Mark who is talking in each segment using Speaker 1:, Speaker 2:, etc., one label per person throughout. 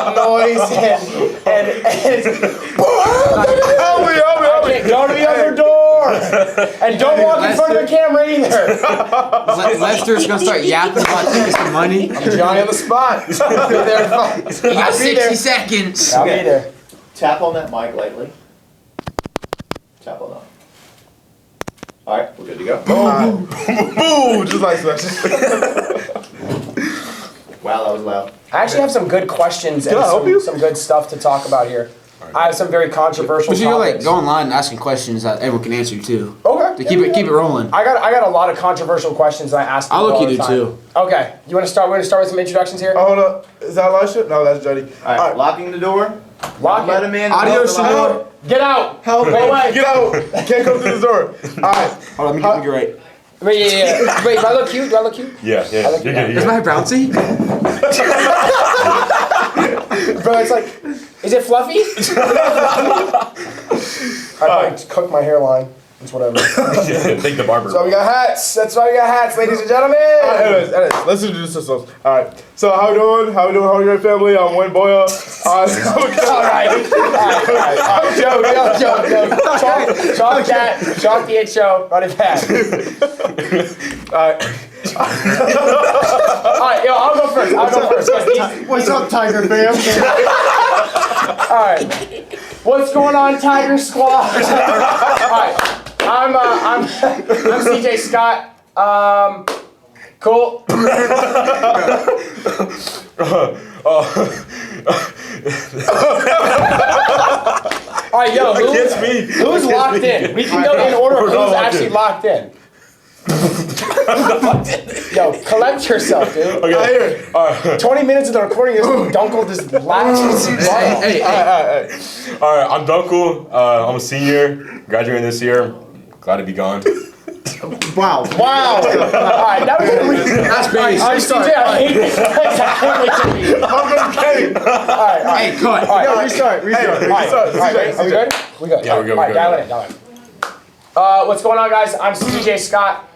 Speaker 1: loud noise and
Speaker 2: Help me.
Speaker 1: go to the other door. And don't walk in front of the camera either.
Speaker 3: Lester's gonna start yapping about taking some money.
Speaker 1: I'm Johnny on the spot. I'll be there.
Speaker 3: You got 60 seconds.
Speaker 1: I'll be there.
Speaker 4: Tap on that mic lightly. Tap on that. Alright, we're good to go.
Speaker 2: Boom! Just like that.
Speaker 4: Wow, that was loud.
Speaker 1: I actually have some good questions and some good stuff to talk about here. I have some very controversial
Speaker 3: But you
Speaker 1: topics.
Speaker 3: go online and asking questions that everyone can answer too.
Speaker 1: Okay.
Speaker 3: To keep it rolling.
Speaker 1: I got a lot of controversial questions that I ask.
Speaker 3: I'll look
Speaker 1: all
Speaker 3: you
Speaker 1: the
Speaker 3: do
Speaker 1: time.
Speaker 3: too.
Speaker 1: Okay. You want to start? We're gonna start with some introductions here.
Speaker 2: Oh, hold up. Is that Elisha? No, that's Johnny.
Speaker 4: Alright, locking the door.
Speaker 1: Lock
Speaker 4: Let
Speaker 1: it.
Speaker 4: him in.
Speaker 3: Adios,
Speaker 4: Help.
Speaker 1: Get out.
Speaker 2: Help!
Speaker 1: Go away.
Speaker 2: Get out! Can't come through the door. Alright.
Speaker 3: Hold on, let me get right.
Speaker 1: Wait, yeah. Wait, do I look cute? Do I look cute?
Speaker 5: Yeah.
Speaker 1: I look
Speaker 5: You're
Speaker 1: cute.
Speaker 5: good.
Speaker 3: Is my bouncy?
Speaker 1: Bro, it's like, is it fluffy? I might cook my hairline. It's whatever.
Speaker 5: Thank the barber.
Speaker 1: So we got hats. That's why we got hats, ladies and gentlemen.
Speaker 2: Anyways, let's introduce ourselves. Alright. So how we doing? How are your family? I'm Mboya.
Speaker 1: All right. Joke. Chalk the intro. Run it back.
Speaker 2: Alright.
Speaker 1: Alright, yo, I'll go first.
Speaker 2: What's up, Tiger fam?
Speaker 1: Alright. What's going on, Tiger Squad? Alright. I'm CJ Scott. Cool. Alright, yo, who's locked in? We can go in order of who's actually locked in. Yo, collect yourself, dude.
Speaker 5: Okay. All right.
Speaker 1: 20 minutes of the recording is Dunkle just latches.
Speaker 3: Hey.
Speaker 5: All right. I'm Dunkle. I'm a senior, graduating this year. Glad to be gone.
Speaker 2: Wow.
Speaker 1: Alright, now we're gonna
Speaker 3: That's base.
Speaker 1: I'm CJ, I hate this place. I can't wait to be. Alright.
Speaker 3: Hey, cut.
Speaker 2: Restart.
Speaker 1: Alright, are we good? We good.
Speaker 5: Yeah, we're good,
Speaker 1: Alright,
Speaker 5: we're good.
Speaker 1: dial it. What's going on, guys? I'm CJ Scott,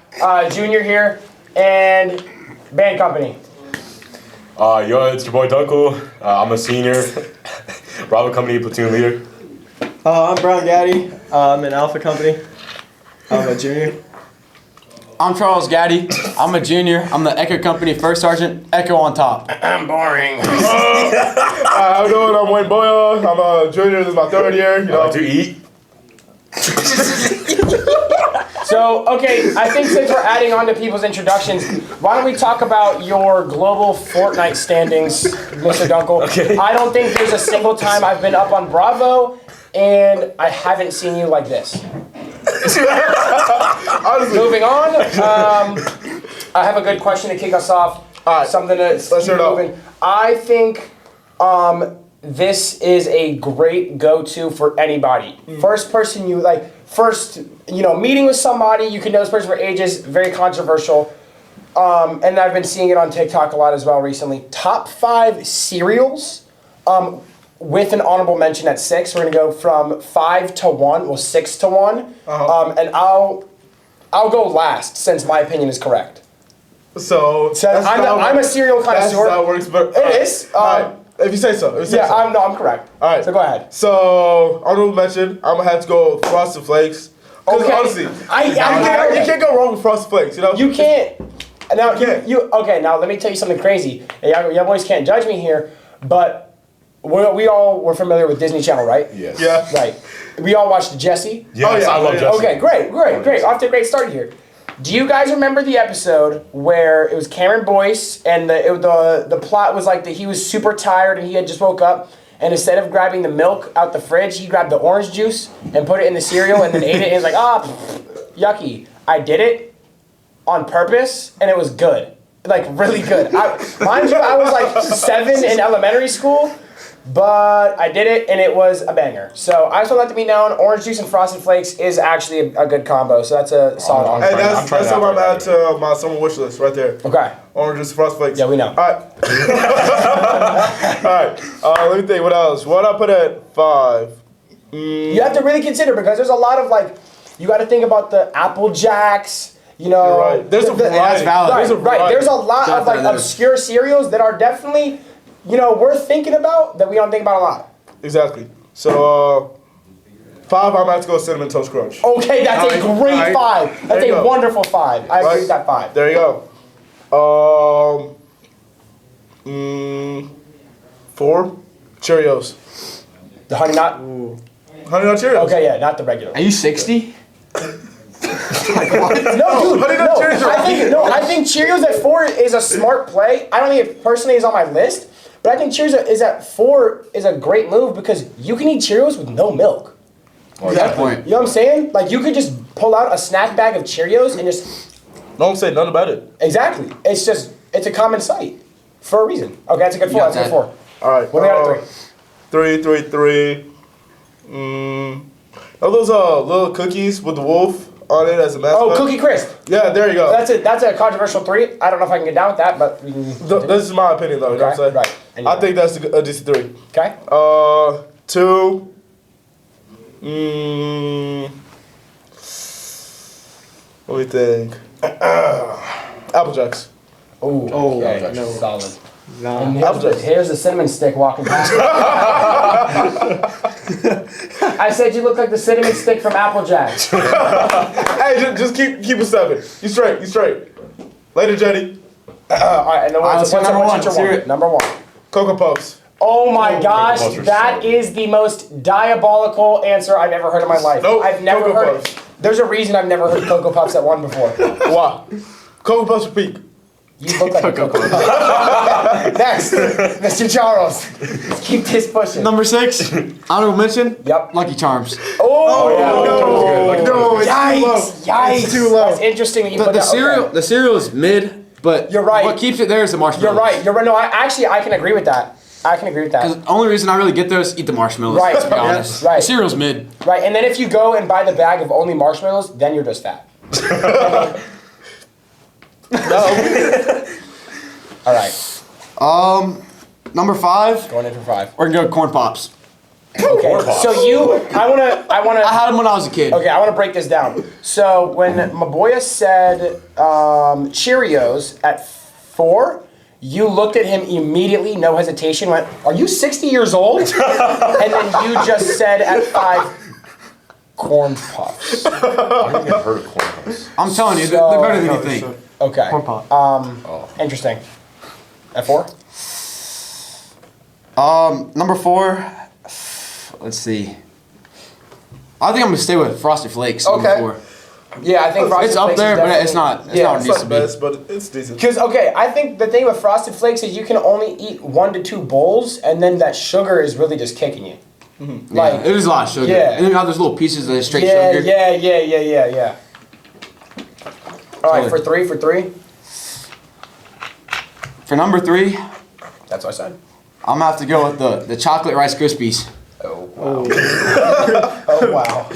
Speaker 1: junior here, and band company.
Speaker 5: Yo, it's your boy Dunkle. I'm a senior. Bravo Company platoon leader.
Speaker 6: I'm Brown Gaddy. I'm in Alpha Company. I'm a junior.
Speaker 3: I'm Charles Gaddy. I'm a junior. I'm the Echo Company First Sergeant. Echo on top.
Speaker 1: I'm boring.
Speaker 2: How we doing? I'm Mboya. I'm a junior. This is my third year. You know.
Speaker 5: To eat.
Speaker 1: So, okay, I think since we're adding on to people's introductions, why don't we talk about your global Fortnite standings, Mr. Dunkle?
Speaker 5: Okay.
Speaker 1: I don't think there's a single time I've been up on Bravo, and I haven't seen you like this.
Speaker 2: Honestly.
Speaker 1: Moving on, I have a good question to kick us off.
Speaker 2: All right.
Speaker 1: Something to
Speaker 2: Let's hear it out.
Speaker 1: moving. I think this is a great go-to for anybody. First person you like, meeting with somebody, you can know this person for ages, very controversial. And I've been seeing it on TikTok a lot as well recently. Top 5 cereals, with an honorable mention at 6. We're gonna go from 5 to 1, well 6 to 1. And I'll go last since my opinion is correct.
Speaker 2: So
Speaker 1: I'm a cereal
Speaker 2: That's
Speaker 1: connoisseur.
Speaker 2: how it works, but
Speaker 1: It is.
Speaker 2: if you say so.
Speaker 1: I'm correct.
Speaker 2: All right.
Speaker 1: So go ahead.
Speaker 2: So honorable mention. I'm gonna have to go with Frosted Flakes. Because
Speaker 1: Okay.
Speaker 2: honestly,
Speaker 1: you
Speaker 2: you can't go wrong with Frosted Flakes. You know.
Speaker 1: You can't. Now
Speaker 2: You can't.
Speaker 1: okay. Now let me tell you something crazy. Y'all boys can't judge me here, but we all were familiar with Disney Channel, right?
Speaker 5: Yes.
Speaker 2: Yeah.
Speaker 1: Right. We all watched Jessie.
Speaker 5: Yes,
Speaker 2: Oh, yeah.
Speaker 5: I love Justin.
Speaker 1: Okay, great. Off to a great start here. Do you guys remember the episode where it was Cameron Boyce and the plot was like that he was super tired and he had just woke up and instead of grabbing the milk out the fridge, he grabbed the orange juice and put it in the cereal and then ate it and was like, yucky. I did it on purpose and it was good. Like really good. Mind you, I was like 7 in elementary school. But I did it, and it was a banger. So I just want to let it be known, orange juice and Frosted Flakes is actually a good combo. So that's a solid one.
Speaker 2: Hey,
Speaker 5: I'm
Speaker 2: that's
Speaker 5: trying
Speaker 2: something I'm
Speaker 5: that
Speaker 2: add to my summer wish list right there.
Speaker 1: Okay.
Speaker 2: Oranges, Frosted Flakes.
Speaker 1: Yeah, we know.
Speaker 2: All right. All right. Let me think. What else? What I put at 5?
Speaker 1: You have to really consider because there's a lot of you got to think about the Apple Jacks. You know,
Speaker 2: You're right. There's a variety.
Speaker 3: That's valid.
Speaker 1: Right,
Speaker 2: There's a
Speaker 1: right.
Speaker 2: variety.
Speaker 1: There's a lot of
Speaker 3: Definitely.
Speaker 1: obscure cereals that are definitely we're thinking about that we don't think about a lot.
Speaker 2: Exactly. So, 5, I'm about to go Cinnamon Toast Crunch.
Speaker 1: Okay, that's a great
Speaker 2: Alright.
Speaker 1: 5. That's
Speaker 2: There
Speaker 1: a
Speaker 2: you go.
Speaker 1: wonderful 5. I agree with that 5.
Speaker 2: There you go. 4, Cheerios.
Speaker 1: The honey nut.
Speaker 2: Honey Nut Cheerios.
Speaker 1: Okay, yeah, not the regular.
Speaker 3: Are you 60?
Speaker 1: No, dude.
Speaker 2: Honey Nut Cheerios are
Speaker 1: I think Cheerios at 4 is a smart play. I don't think it personally is on my list, but I think Cheerios is at 4 is a great move because you can eat Cheerios with no milk.
Speaker 3: Good point.
Speaker 1: You know what I'm saying? Like you could just pull out a snack bag of Cheerios and just
Speaker 2: Don't say nothing about it.
Speaker 1: exactly. It's a common sight for a reason. Okay, that's a good 4.
Speaker 3: got
Speaker 1: That's a good
Speaker 3: that.
Speaker 1: 4.
Speaker 2: All right.
Speaker 1: What do we got at 3?
Speaker 2: 3. Are those little cookies with the wolf on it as a mascot?
Speaker 1: Oh, Cookie Crisp.
Speaker 2: Yeah, there you go.
Speaker 1: That's a controversial 3. I don't know if I can get down with that, but we can.
Speaker 2: This is my opinion, though. You know what I'm saying?
Speaker 1: Right. And
Speaker 2: I think that's a decent 3.
Speaker 1: Okay.
Speaker 2: 2. What do you think? Apple Jacks.
Speaker 1: Oh, okay.
Speaker 6: no.
Speaker 1: Solid.
Speaker 6: Nah.
Speaker 1: And
Speaker 2: Apple Jacks.
Speaker 1: here's the cinnamon stick walking past. I said you look like the cinnamon stick from Apple Jacks.
Speaker 2: Hey, just keep it 7. You straight. Later, Jenny.
Speaker 1: All right, and then
Speaker 3: let's go number one.
Speaker 1: what's your number 1?
Speaker 2: Cocoa Puffs.
Speaker 1: Oh my gosh,
Speaker 5: Puffs are
Speaker 1: that
Speaker 5: so
Speaker 1: is the most diabolical answer I've ever heard in my life.
Speaker 2: Nope,
Speaker 1: I've never
Speaker 2: Cocoa
Speaker 1: heard.
Speaker 2: Puffs.
Speaker 1: There's a reason I've never heard Cocoa Puffs at 1 before.
Speaker 2: Why? Cocoa Puffs are peak.
Speaker 1: You look like a Cocoa Puff. Next, Mr. Charles. Let's keep this pushing.
Speaker 3: Number 6, honorable mention.
Speaker 1: Yep.
Speaker 3: Lucky Charms.
Speaker 1: Oh,
Speaker 2: No, it's
Speaker 1: yikes!
Speaker 2: too low.
Speaker 1: Yikes!
Speaker 2: It's too low.
Speaker 1: That's interesting that you
Speaker 3: The,
Speaker 1: put
Speaker 3: the
Speaker 1: that.
Speaker 3: cereal,
Speaker 1: Okay.
Speaker 3: the cereal is mid, but
Speaker 1: You're right.
Speaker 3: what keeps it there is the marshmallows.
Speaker 1: You're right. No, I can agree with that. I can agree with that.
Speaker 3: The only reason I really get those is eat the marshmallows.
Speaker 1: Right,
Speaker 3: To be honest.
Speaker 1: right.
Speaker 3: The cereal's mid.
Speaker 1: Right, and then if you go and buy the bag of only marshmallows, then you're just fat. All right,
Speaker 3: Number 5,
Speaker 1: going in for 5.
Speaker 3: we're gonna go corn pops.
Speaker 1: Okay, so I wanna.
Speaker 3: I had them when I was a kid.
Speaker 1: Okay, I want to break this down. So when Mboya said Cheerios at 4, you looked at him immediately, no hesitation, went, "Are you 60 years old?" And then you just said at 5, corn puffs.
Speaker 5: I haven't even heard of corn puffs.
Speaker 3: I'm telling you,
Speaker 1: So-
Speaker 3: they're better than you think.
Speaker 1: Okay.
Speaker 6: Corn pop.
Speaker 1: Interesting. At 4?
Speaker 3: Number 4, let's see. I think I'm gonna stay with Frosted Flakes.
Speaker 1: Okay.
Speaker 3: Number 4.
Speaker 1: Yeah, I think Frosted
Speaker 3: It's up
Speaker 1: Flakes
Speaker 3: there,
Speaker 1: is
Speaker 3: but it's
Speaker 1: definitely-
Speaker 3: not. It's
Speaker 1: Yeah,
Speaker 3: not what it
Speaker 2: It's
Speaker 3: needs
Speaker 2: not
Speaker 3: to
Speaker 2: the
Speaker 3: be.
Speaker 2: best, but it's decent.
Speaker 1: Because, okay, I think the thing with Frosted Flakes is you can only eat 1 to 2 bowls, and then that sugar is really just kicking you.
Speaker 3: Like, it is a lot of sugar.
Speaker 1: Yeah.
Speaker 3: And then you have those little pieces of straight
Speaker 1: Yeah,
Speaker 3: sugar.
Speaker 1: yeah. All right,
Speaker 3: Totally.
Speaker 1: for 3.
Speaker 3: For number 3,
Speaker 1: That's what I said.
Speaker 3: I'm gonna have to go with the chocolate Rice Krispies.
Speaker 1: Oh, wow. Oh, wow.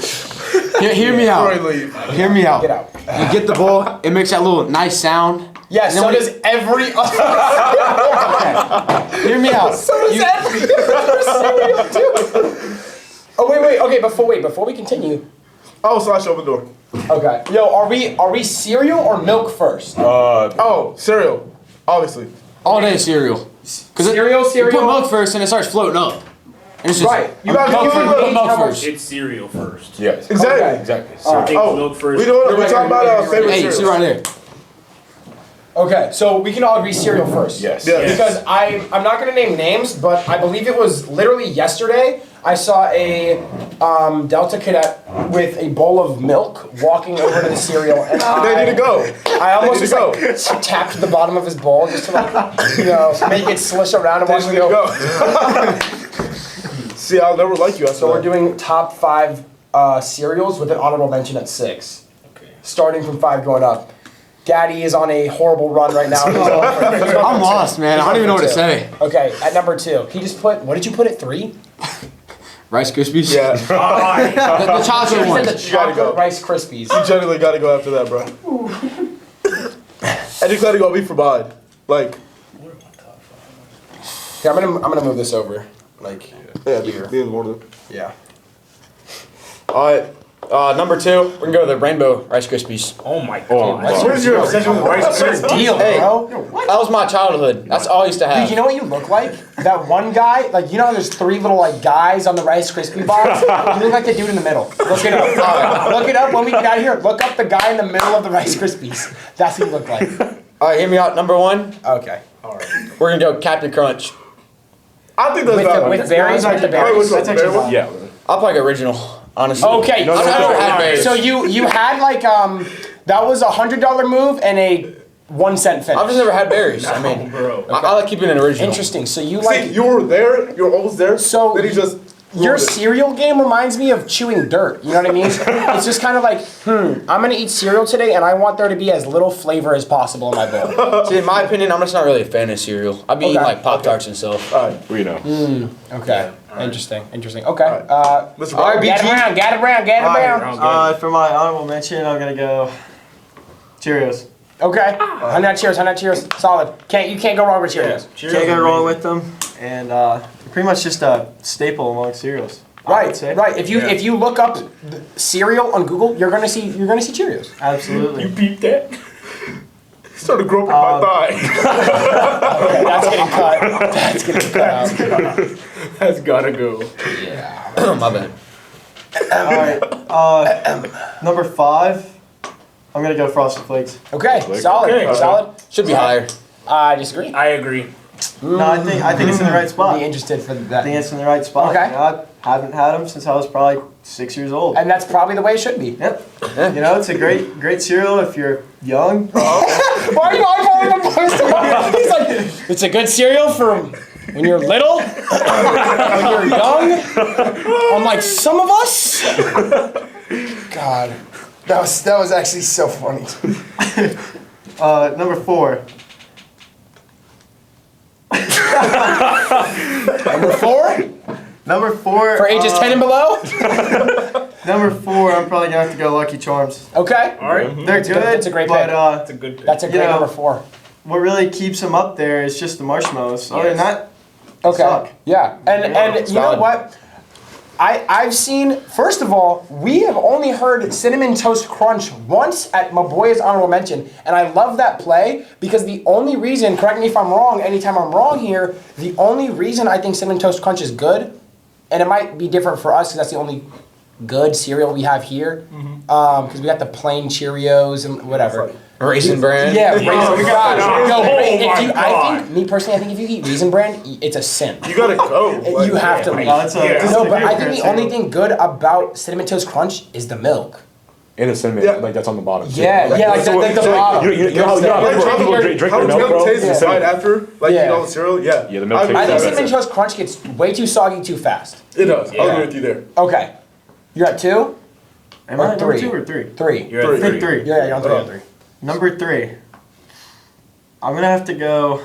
Speaker 3: Hear me out.
Speaker 2: Before I leave.
Speaker 3: Hear me out.
Speaker 1: Get out.
Speaker 3: You get the bowl, it makes that little nice sound.
Speaker 1: Yeah,
Speaker 3: And then
Speaker 1: so
Speaker 3: when
Speaker 1: does every other.
Speaker 3: Hear me out.
Speaker 1: So does every other cereal, too. Oh, wait. Okay, before we continue.
Speaker 2: Oh, Slash open door.
Speaker 1: Okay. Yo, are we cereal or milk first?
Speaker 2: Oh, cereal. Obviously.
Speaker 3: All day cereal.
Speaker 1: Cereal?
Speaker 3: You put milk first and it starts floating up. And it's just,
Speaker 1: Right.
Speaker 2: You gotta
Speaker 3: milk
Speaker 2: do
Speaker 3: first.
Speaker 2: it.
Speaker 3: Put milk
Speaker 1: How much-
Speaker 3: first.
Speaker 7: It's cereal first.
Speaker 5: Yes.
Speaker 2: Exactly.
Speaker 1: Okay.
Speaker 5: Exactly.
Speaker 7: I think
Speaker 2: Oh,
Speaker 7: milk first.
Speaker 2: we're talking about favorite
Speaker 3: Hey,
Speaker 2: cereals.
Speaker 3: see right there.
Speaker 1: Okay, so we can all agree cereal first.
Speaker 5: Yes.
Speaker 2: Yeah.
Speaker 1: Because I'm not gonna name names, but I believe it was literally yesterday I saw a Delta cadet with a bowl of milk walking over to the cereal, and
Speaker 2: They need to go.
Speaker 1: I almost
Speaker 2: They
Speaker 1: just
Speaker 2: need to
Speaker 1: like tapped the bottom of his bowl just to like make it slish around and
Speaker 2: They
Speaker 1: watch
Speaker 2: just
Speaker 1: it
Speaker 2: need to
Speaker 1: go.
Speaker 2: go. See, I'll never like you after
Speaker 1: So we're
Speaker 2: that.
Speaker 1: doing top 5 cereals with an honorable mention at 6,
Speaker 7: Okay.
Speaker 1: starting from 5 going up. Gaddy is on a horrible run right now.
Speaker 3: I'm lost, man. I don't even know what to say.
Speaker 1: Okay, at number 2, he just put. What did you put at 3?
Speaker 3: Rice Krispies?
Speaker 2: Yeah.
Speaker 3: The chocolate
Speaker 1: He said
Speaker 3: ones.
Speaker 1: the
Speaker 2: You gotta go.
Speaker 1: chocolate Rice Krispies.
Speaker 2: You generally gotta go after that, bro. And you gotta go be for bud. Like,
Speaker 1: Okay, I'm gonna move this over. Like
Speaker 2: yeah,
Speaker 1: here.
Speaker 2: being one of them.
Speaker 1: Yeah.
Speaker 2: Alright,
Speaker 3: Number 2, we're gonna go with the rainbow Rice Krispies.
Speaker 1: Oh my
Speaker 5: Oh,
Speaker 1: god.
Speaker 5: wow.
Speaker 2: Where's your obsession with Rice
Speaker 1: What's
Speaker 2: Krispies?
Speaker 1: your deal,
Speaker 3: Hey.
Speaker 1: bro?
Speaker 3: That was my childhood. That's all I used to have.
Speaker 1: Dude, you know what you look like? That one guy, like, you know, there's 3 little, like, guys on the Rice Krispie box? You look like the dude in the middle. Look it up. Look it up when we get out of here. Look up the guy in the middle of the Rice Krispies. That's what you look like.
Speaker 3: All right, hear me out. Number 1,
Speaker 1: Okay.
Speaker 3: we're gonna go Captain Crunch.
Speaker 2: I think that's
Speaker 1: With
Speaker 2: valid.
Speaker 1: the berries, with the
Speaker 2: Wait,
Speaker 1: berries.
Speaker 2: which one?
Speaker 6: That's actually
Speaker 2: Berry one?
Speaker 5: Yeah.
Speaker 3: I'll pick original, honestly.
Speaker 1: Okay,
Speaker 5: No, no,
Speaker 3: I
Speaker 5: no,
Speaker 3: don't
Speaker 5: no,
Speaker 3: have
Speaker 5: no.
Speaker 3: berries.
Speaker 1: so you had, like, that was a $100 move and a 1-cent finish.
Speaker 3: I've just never had berries. I mean,
Speaker 5: bro.
Speaker 3: I like keeping it original.
Speaker 1: Interesting. So you
Speaker 2: See,
Speaker 1: like
Speaker 2: you were there. You were almost there.
Speaker 1: So
Speaker 2: then he just
Speaker 1: your
Speaker 2: ruined it.
Speaker 1: cereal game reminds me of chewing dirt. You know what I mean? It's just kind of like, I'm gonna eat cereal today, and I want there to be as little flavor as possible in my bowl.
Speaker 3: See, in my opinion, I'm just not really a fan of cereal. I'd be eating
Speaker 1: Okay.
Speaker 3: like Pop-Tarts and stuff.
Speaker 2: All right.
Speaker 5: We know.
Speaker 1: Okay. Interesting. Okay.
Speaker 2: Mr.
Speaker 3: All right,
Speaker 2: Brown.
Speaker 1: Get
Speaker 3: BG.
Speaker 1: it around.
Speaker 6: For my honorable mention, I'm gonna go Cheerios.
Speaker 1: Okay. Honey Nut Cheerios. Solid. You can't go wrong with Cheerios.
Speaker 6: Can't go wrong with them, and pretty much just a staple among cereals. I would say.
Speaker 1: Right. If you look up the cereal on Google, you're gonna see Cheerios.
Speaker 6: Absolutely.
Speaker 5: Beat that?
Speaker 2: Started groping my thigh.
Speaker 1: Okay, that's getting cut out.
Speaker 5: That's gotta go.
Speaker 3: My bad.
Speaker 6: All right. Number 5, I'm gonna go Frosted Flakes.
Speaker 1: Okay. Solid.
Speaker 5: Okay.
Speaker 1: Solid.
Speaker 3: Should be higher.
Speaker 1: I disagree.
Speaker 5: I agree.
Speaker 6: No, I think it's in the right spot.
Speaker 1: Be interested for
Speaker 6: I
Speaker 1: that.
Speaker 6: think it's in the right spot.
Speaker 1: Okay.
Speaker 6: You know, I haven't had them since I was probably 6 years old.
Speaker 1: And that's probably the way it should be.
Speaker 6: Yep. You know, it's a great cereal if you're young.
Speaker 1: Why are you eyeballing the post? He's like, it's a good cereal for when you're little, when you're young. I'm like, some of us. God, that was actually so funny.
Speaker 6: Number 4.
Speaker 1: Number 4
Speaker 6: Number 4.
Speaker 1: for ages 10 and below.
Speaker 6: Number 4, I'm probably gonna have to go Lucky Charms.
Speaker 1: Okay,
Speaker 5: All right.
Speaker 6: They're good.
Speaker 1: That's a great
Speaker 6: but
Speaker 1: pick.
Speaker 5: That's a good pick.
Speaker 1: that's a great
Speaker 6: you know,
Speaker 1: number 4.
Speaker 6: what really keeps them up there is just the marshmallows. Other than that,
Speaker 1: Okay.
Speaker 6: suck.
Speaker 1: Yeah, and you know
Speaker 3: Solid.
Speaker 1: what? I've seen, first of all, we have only heard Cinnamon Toast Crunch once at Mboya's honorable mention, and I love that play because the only reason, correct me if I'm wrong, anytime I'm wrong here, the only reason I think Cinnamon Toast Crunch is good, and it might be different for us because that's the only good cereal we have here, because we got the plain Cheerios and whatever.
Speaker 3: Raisin Bran.
Speaker 1: Yeah, Raisin Bran. No,
Speaker 5: Oh
Speaker 1: if
Speaker 5: my
Speaker 1: you, I
Speaker 5: God.
Speaker 1: think, me personally, I think if you eat Raisin Bran, it's a sin.
Speaker 2: You gotta go.
Speaker 1: You have to leave.
Speaker 6: It's a-
Speaker 5: Yeah.
Speaker 6: it's
Speaker 1: No,
Speaker 6: a
Speaker 1: but I
Speaker 6: good
Speaker 1: think the
Speaker 6: cereal.
Speaker 1: only thing good about Cinnamon Toast Crunch is the milk.
Speaker 5: And the cinnamon,
Speaker 2: Yeah.
Speaker 5: like that's on the bottom. too.
Speaker 1: Yeah, like the bottom.
Speaker 5: You know how
Speaker 2: Like
Speaker 5: people
Speaker 2: how
Speaker 5: drink
Speaker 2: how
Speaker 5: their
Speaker 2: the
Speaker 5: milk, bro?
Speaker 2: tastes
Speaker 5: The
Speaker 2: right
Speaker 5: cinnamon.
Speaker 2: after, like
Speaker 1: Yeah.
Speaker 2: you know the cereal. Yeah.
Speaker 5: Yeah, the milk
Speaker 2: I
Speaker 5: tastes
Speaker 1: I think
Speaker 5: better.
Speaker 1: Cinnamon Toast Crunch gets way too soggy too fast.
Speaker 2: It does. I'll
Speaker 5: Yeah.
Speaker 2: agree with you there.
Speaker 1: Okay. You're at 2?
Speaker 6: Am I
Speaker 1: Or
Speaker 6: at number
Speaker 1: 3?
Speaker 6: 2 or 3?
Speaker 1: 3.
Speaker 5: You're
Speaker 2: Three.
Speaker 5: at
Speaker 6: I think 3.
Speaker 1: Yeah, you're on 3. On 3.
Speaker 6: Number 3. I'm gonna have to go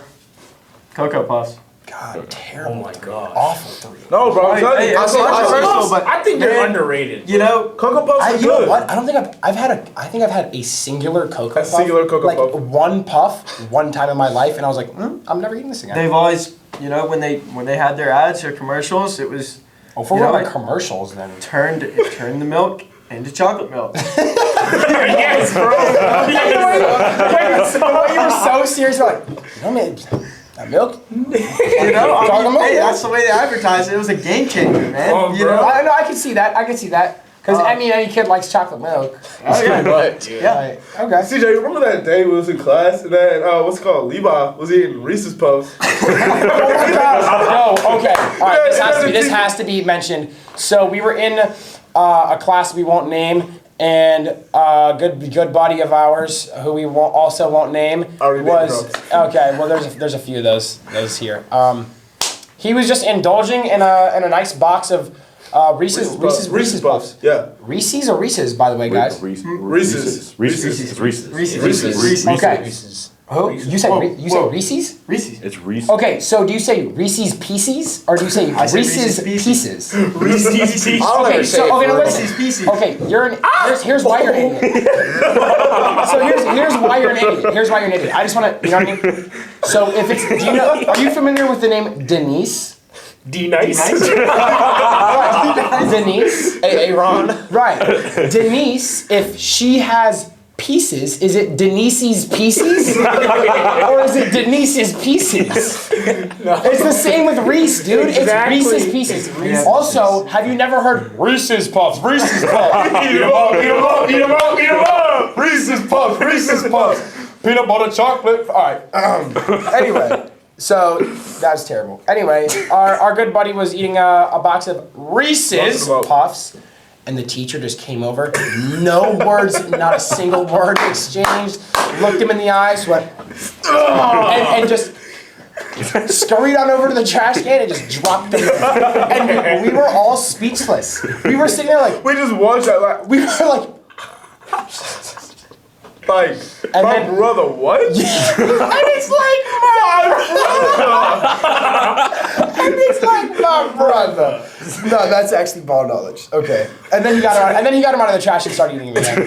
Speaker 6: Cocoa Puffs.
Speaker 1: God, terrible.
Speaker 5: Oh my God.
Speaker 1: Awful 3.
Speaker 2: No, bro. I'm telling you.
Speaker 6: Hey, it's
Speaker 2: Cocoa
Speaker 6: controversial,
Speaker 2: Puffs-
Speaker 6: but
Speaker 5: I think they're
Speaker 6: man,
Speaker 5: underrated.
Speaker 6: You know,
Speaker 2: Cocoa Puffs are
Speaker 1: You know
Speaker 2: good.
Speaker 1: what? I don't think I've had a singular Cocoa Puff.
Speaker 2: singular Cocoa
Speaker 1: like
Speaker 2: Puff.
Speaker 1: one puff, one time in my life, and I was like, I'm never eating this again.
Speaker 6: they've always, you know, when they had their ads, their commercials, it was
Speaker 1: If we're
Speaker 6: you know,
Speaker 1: going
Speaker 6: I-
Speaker 1: commercials, then.
Speaker 6: turned the milk into chocolate milk.
Speaker 5: Yes, bro.
Speaker 1: You were so serious. You're like, man, that milk?
Speaker 6: You know, I
Speaker 1: Chocolate
Speaker 6: mean,
Speaker 1: milk?
Speaker 6: hey, that's the way they advertised it. It was a game changer, man.
Speaker 5: Oh,
Speaker 6: you
Speaker 5: bro.
Speaker 6: know,
Speaker 1: I know. I can see that. Because any kid likes chocolate milk.
Speaker 3: But
Speaker 6: yeah.
Speaker 1: Right. Okay.
Speaker 2: CJ, remember that day we was in class and then what's it called? Levi was eating Reese's Puffs.
Speaker 1: Oh my God. No. Okay. All right. This has to be mentioned. So we were in a class we won't name, and a good buddy of ours who we also won't name
Speaker 2: Already
Speaker 1: was
Speaker 2: named
Speaker 1: okay. Well, there's a few of those here. He was just indulging in a nice box of Reese's Puffs.
Speaker 2: Yeah.
Speaker 1: Reese's or Reese's, by the way, guys.
Speaker 2: Reese's.
Speaker 5: Reese's.
Speaker 6: Reese's.
Speaker 1: Okay. Who? You said
Speaker 6: whoa.
Speaker 1: Reese's?
Speaker 6: Reese's.
Speaker 5: It's Reese's.
Speaker 1: Okay, so do you say Reese's Pieces or do you say
Speaker 6: I say
Speaker 1: Reese's
Speaker 6: Reese's
Speaker 1: Pieces?
Speaker 5: Reese's.
Speaker 3: I'll
Speaker 1: Okay,
Speaker 3: never say
Speaker 1: so
Speaker 3: it
Speaker 1: okay, now
Speaker 3: for
Speaker 1: listen.
Speaker 6: Reese's Pieces.
Speaker 1: Okay, here's why you're an idiot. So here's why you're an idiot. Here's why you're an idiot. I just want to, you know what I mean? So if it's, are you familiar with the name Denise?
Speaker 7: D-Nice?
Speaker 1: Denise.
Speaker 3: Hey, Ron.
Speaker 1: Right. Denise, if she has pieces, is it Denise's pieces? Or is it Denise's pieces? It's the same with Reese, dude.
Speaker 7: Exactly.
Speaker 1: It's Reese's pieces.
Speaker 6: Yeah.
Speaker 1: Also, have you never heard Reese's Puffs? Reese's Puffs.
Speaker 2: Eat 'em up, eat 'em up, eat 'em up, eat 'em up. Reese's Puffs, Reese's Puffs. Peanut butter chocolate.
Speaker 1: All right. Anyway, so that was terrible. Anyway, our good buddy was eating a box of Reese's Puffs, and the teacher just came over. No words, not a single word exchanged. Looked him in the eyes, went, and just scurried on over to the trash can and just dropped them. And we were all speechless. We were sitting there like,
Speaker 2: We just watched that
Speaker 1: we were like,
Speaker 2: my
Speaker 1: then-
Speaker 2: brother, what?
Speaker 1: and it's like my brother. No, that's actually ball knowledge. Okay. And then he got him out of the trash and started eating him again.